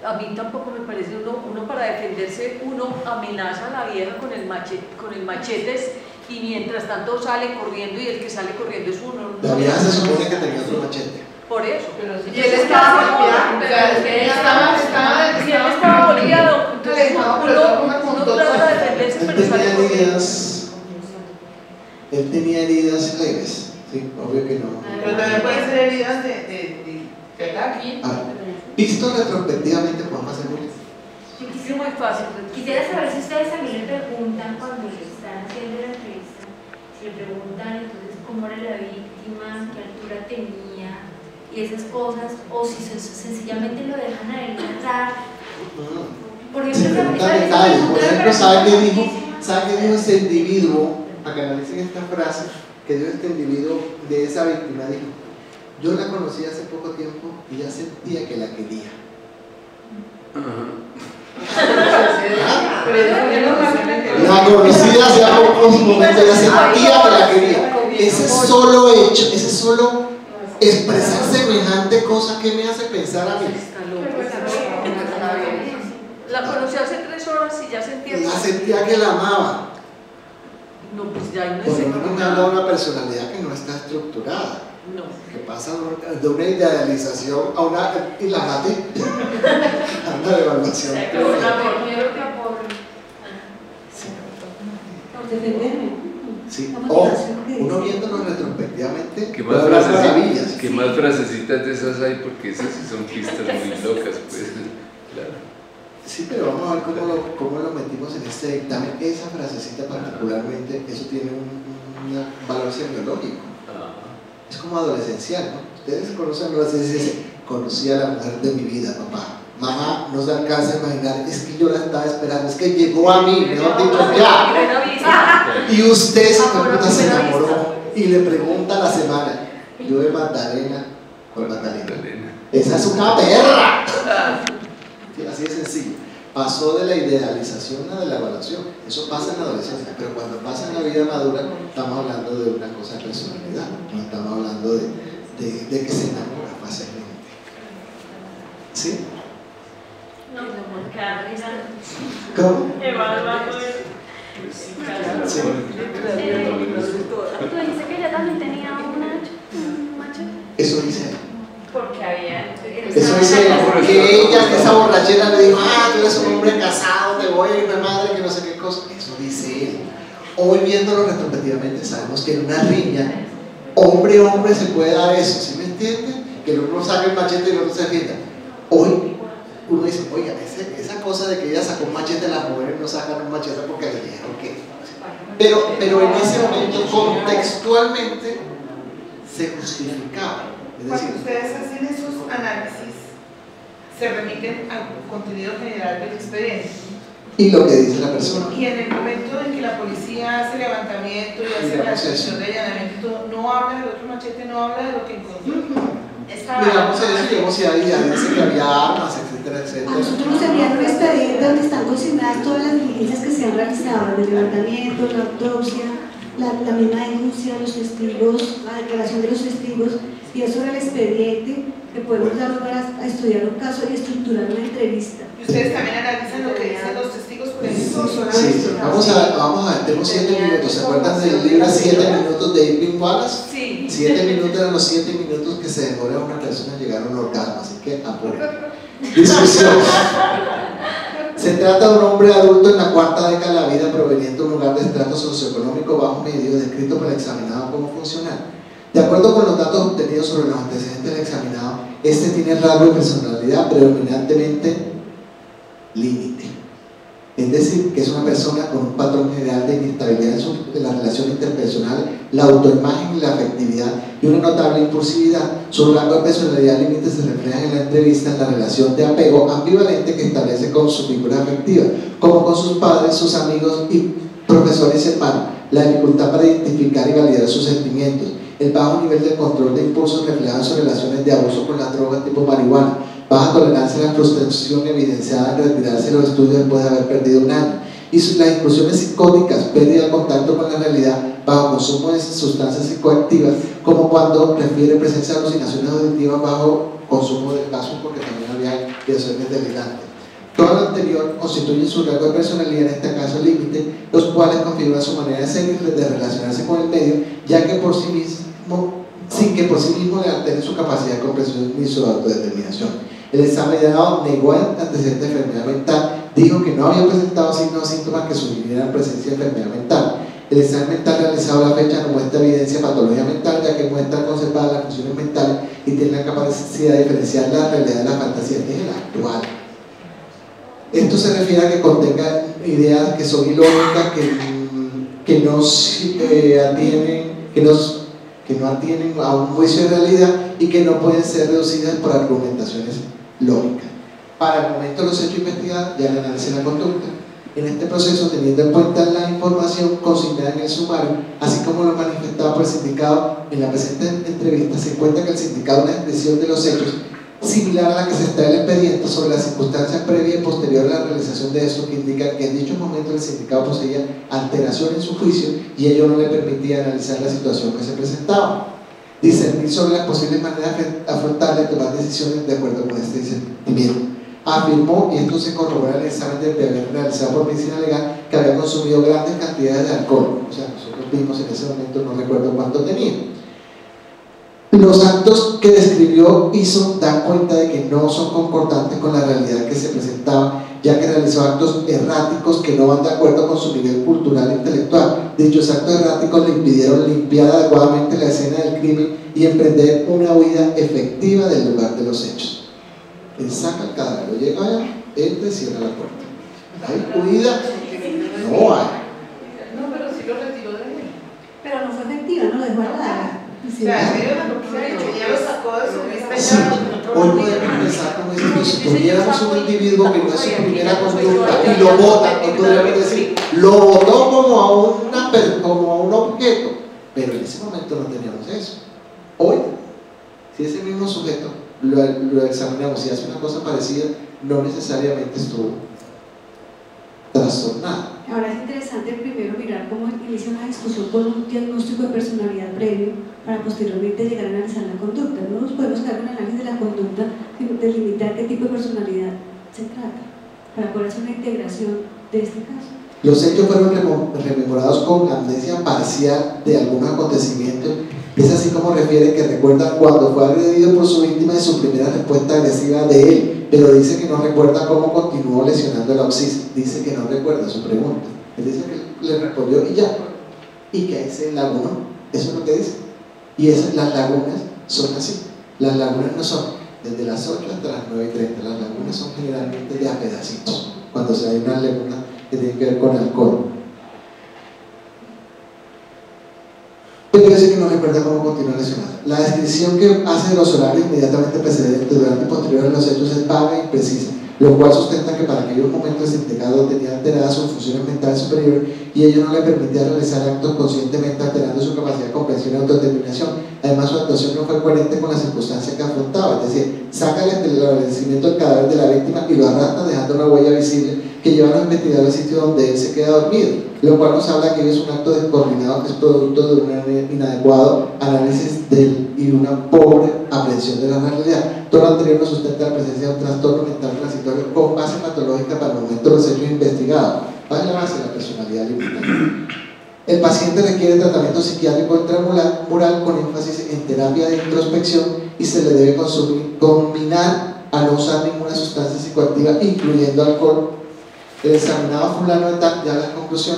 a mí tampoco me parece, uno para defenderse, uno amenaza a la vieja con el machetes y mientras tanto sale corriendo y el que sale corriendo es uno. La vieja se supone que tenía otro machete. Por eso. Y él estaba golpeado. Y él estaba golpeado. Entonces uno trata de defenderse, pero sale corriendo. Él tenía heridas leves, sí, obvio que no. Pero también pueden ser heridas de ataque. Visto retrospectivamente podemos hacer mucho. Es muy fácil. Quisiera saber si ustedes también le preguntan cuando le están haciendo la entrevista, si le preguntan entonces cómo era la víctima, qué altura tenía y esas cosas, o si sencillamente lo dejan a él narrar. Por ejemplo, se preguntan detalles, por ejemplo, ¿sabe qué dijo este individuo? Para que analicen esta frase que dijo este individuo de esa víctima, dijo: yo la conocí hace poco tiempo y ya sentía que la quería. La conocí hace pocos momentos y ya sentía que la quería. Ese solo hecho, ese solo expresar semejante cosa, ¿qué me hace pensar a mí? La conocí hace 3 horas y ya sentía. Ya sentía que la amaba. No, pues ya no Por sé. lo menos me habla de una personalidad que no está estructurada. No. Que pasa de una idealización a una. Y la maté. A una devaluación. Por defenderme. Sí. O uno viéndolo retrospectivamente. ¿Qué más frasecitas de esas hay? Porque esas sí son pistas muy locas, pues. Claro. Sí, pero vamos a ver cómo lo metimos en este dictamen. Esa frasecita particularmente, eso tiene un valor semiológico. Es como adolescencial, ¿no? Ustedes conocen la adolescencia y dicen: conocí a la mujer de mi vida, papá. Mamá, no se alcanza a imaginar, es que yo la estaba esperando, es que llegó a mí, mejor dicho, ya. Y usted se enamoró y le pregunta a la semana: yo de Magdalena con Magdalena. Esa es una perra. Así de sencillo. Pasó de la idealización a la evaluación. Eso pasa en la adolescencia, pero cuando pasa en la vida madura, estamos hablando de una cosa de personalidad, no estamos hablando de que se enamora fácilmente. ¿Sí? No, cada risa. ¿Cómo? Evaluando Sí. Tú dices que ella también tenía un machete. Eso dice él. Porque había. Eso dice él, que ella en esa borrachera le dijo: tú eres un hombre casado, te voy a ir de madre, que no sé qué cosa. Eso dice él. Hoy viéndolo retrospectivamente sabemos que en una riña, hombre a hombre se puede dar eso, ¿sí me entienden? Que el uno saque el machete y el otro se defienda. Hoy uno dice: oiga, esa cosa de que ella sacó un machete, las mujeres no sacan un machete porque le dijeron que. Pero en ese momento contextualmente se justificaba. Es decir, Cuando ustedes hacen esos análisis, se remiten al contenido general del expediente. y lo que dice la persona. Y en el momento en que la policía hace levantamiento y hace la sesión de allanamiento, no habla del otro machete, no habla de lo que encontró. Miramos eso y vemos si había, dice que había armas, etcétera, etcétera. A nosotros nos envían un expediente donde están consignadas todas las diligencias que se han realizado: el levantamiento, la autopsia, la misma denuncia, los testigos, la declaración de los testigos, y es sobre el expediente que podemos dar lugar a estudiar un caso y estructurar una entrevista. ¿Y ustedes también analizan lo que dicen los testigos, por ejemplo? Sí. Vamos a ver, tenemos 7 minutos. ¿Se acuerdan del libro 7 minutos de Irving Wallace? Sí. 7 minutos eran los 7 minutos que se demora una persona a llegar a un orgasmo, así que apúrense. Discusión. Se trata de un hombre adulto en la cuarta década de la vida proveniente de un lugar de estrato socioeconómico bajo medio, descrito por el examinado como funcional. De acuerdo con los datos obtenidos sobre los antecedentes del examinado, este tiene rasgo de personalidad predominantemente límite. Es decir, que es una persona con un patrón general de inestabilidad en la relación interpersonal, la autoimagen y la afectividad, y una notable impulsividad. Su rango de personalidad límite se refleja en la entrevista en la relación de apego ambivalente que establece con su figura afectiva, como con sus padres, sus amigos y profesores y hermanos, la dificultad para identificar y validar sus sentimientos, el bajo nivel de control de impulsos reflejado en sus relaciones de abuso con las drogas tipo marihuana, baja tolerancia a la frustración evidenciada en retirarse de los estudios después de haber perdido un año, y las inclusiones psicóticas, pérdida de contacto con la realidad bajo consumo de sustancias psicoactivas, como cuando refiere presencia de alucinaciones auditivas bajo consumo de casos, porque también había ideaciones delirantes. Todo lo anterior constituye su rasgo de personalidad, en este caso límite, los cuales configuran su manera de ser y de relacionarse con el medio, ya que por sí mismo, sin que por sí mismo le altere su capacidad de comprensión ni su autodeterminación. El examinado negó antecedentes de enfermedad mental, dijo que no había presentado signos o síntomas que sugirieran presencia de enfermedad mental. El examen mental realizado a la fecha no muestra evidencia de patología mental, ya que muestra conservadas las funciones mentales y tiene la capacidad de diferenciar la realidad de la fantasía, que es el actual. Esto se refiere a que contenga ideas que son ilógicas, que no atienen a un juicio de realidad y que no pueden ser reducidas por argumentaciones lógicas. Para el momento de los hechos investigados, ya el análisis de la conducta. En este proceso, teniendo en cuenta la información consignada en el sumario, así como lo manifestado por el sindicato en la presente entrevista, se encuentra que el sindicato una descripción de los hechos similar a la que se está en el expediente sobre las circunstancias previas y posteriores a la realización de esto, que indica que en dichos momentos el sindicato poseía alteración en su juicio y ello no le permitía analizar la situación que se presentaba, discernir sobre las posibles maneras de afrontarla y tomar decisiones de acuerdo con este discernimiento. Afirmó, y esto se corrobora en el examen de deber realizado por medicina legal, que había consumido grandes cantidades de alcohol. O sea, nosotros vimos en ese momento, no recuerdo cuánto tenía. Los actos que describió dan cuenta de que no son concordantes con la realidad que se presentaba, ya que realizó actos erráticos que no van de acuerdo con su nivel cultural e intelectual. Dichos actos erráticos le impidieron limpiar adecuadamente la escena del crimen y emprender una huida efectiva del lugar de los hechos. Él saca el cadáver, lo llega allá, entra y cierra la puerta. ¿Hay huida? No hay. No, pero sí lo retiró de él. Pero no fue efectiva, no lo dejó guardar. O sea, ya lo sacó de su vista. Sí. Hoy podemos pensar como diciendo, si tuviéramos un individuo que no es su primera conducta y lo bota, hoy podríamos decir, lo botó como a un objeto, pero en ese momento no teníamos eso. Hoy, si ese mismo sujeto lo examinamos y hace una cosa parecida, no necesariamente estuvo trastornado. Ahora es interesante primero mirar cómo inicia una discusión con un diagnóstico de personalidad previo para posteriormente llegar a analizar la conducta. No nos podemos quedar con el análisis de la conducta sin delimitar qué tipo de personalidad se trata para poder hacer una integración de este caso. Los hechos fueron rememorados con amnesia parcial de algunos acontecimientos. Es así como refiere que recuerda cuando fue agredido por su víctima y su primera respuesta agresiva de él, pero dice que no recuerda cómo continuó lesionando la oxis. Dice que no recuerda su pregunta. Él dice que le respondió y ya. Y que ahí se lagunó. Eso es lo que dice. Y las lagunas son así. Las lagunas no son desde las 8 hasta las 9:30. Las lagunas son generalmente de a pedacitos. Cuando se hay una laguna que tiene que ver con alcohol. Pero dice que no recuerda cómo continuó lesionado. La descripción que hace de los horarios inmediatamente precedentes, durante y posterior a los hechos es vaga y precisa, lo cual sustenta que para aquellos momentos el indicado tenía alteradas sus funciones mentales superiores y ello no le permitía realizar actos conscientemente, alterando su capacidad de comprensión y autodeterminación. Además, su actuación no fue coherente con las circunstancias que afrontaba, es decir, saca el establecimiento del cadáver de la víctima y lo arrastra dejando una huella visible que lleva a los investigadores al sitio donde él se queda dormido, lo cual nos habla que es un acto descoordinado que es producto de un inadecuado análisis y una pobre aprehensión de la realidad. Todo lo anterior nos sustenta la presencia de un trastorno mental transitorio con base patológica para el momento de los hechos investigados. vaya más en la personalidad limitada. El paciente requiere tratamiento psiquiátrico intramural con énfasis en terapia de introspección y se le debe combinar a no usar ninguna sustancia psicoactiva, incluyendo alcohol. El examinado fulano de tal, ya la conclusión,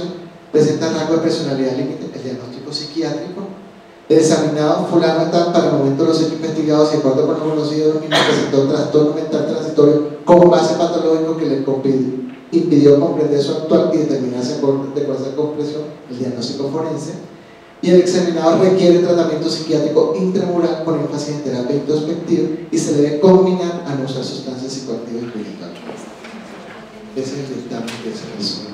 presenta rango de personalidad límite, el diagnóstico psiquiátrico. El examinado fulano de tal, para el momento de los hechos investigados y de acuerdo con lo conocido de los mismos, presentó un trastorno mental transitorio con base patológico que le impidió comprender su actual y determinarse de acuerdo a esa comprensión, el diagnóstico forense. Y el examinado requiere tratamiento psiquiátrico intramural con énfasis en terapia introspectiva y se debe combinar a no usar sustancias psicoactivas incluyendo alcohol. Ese es el dictamen que se resuelve.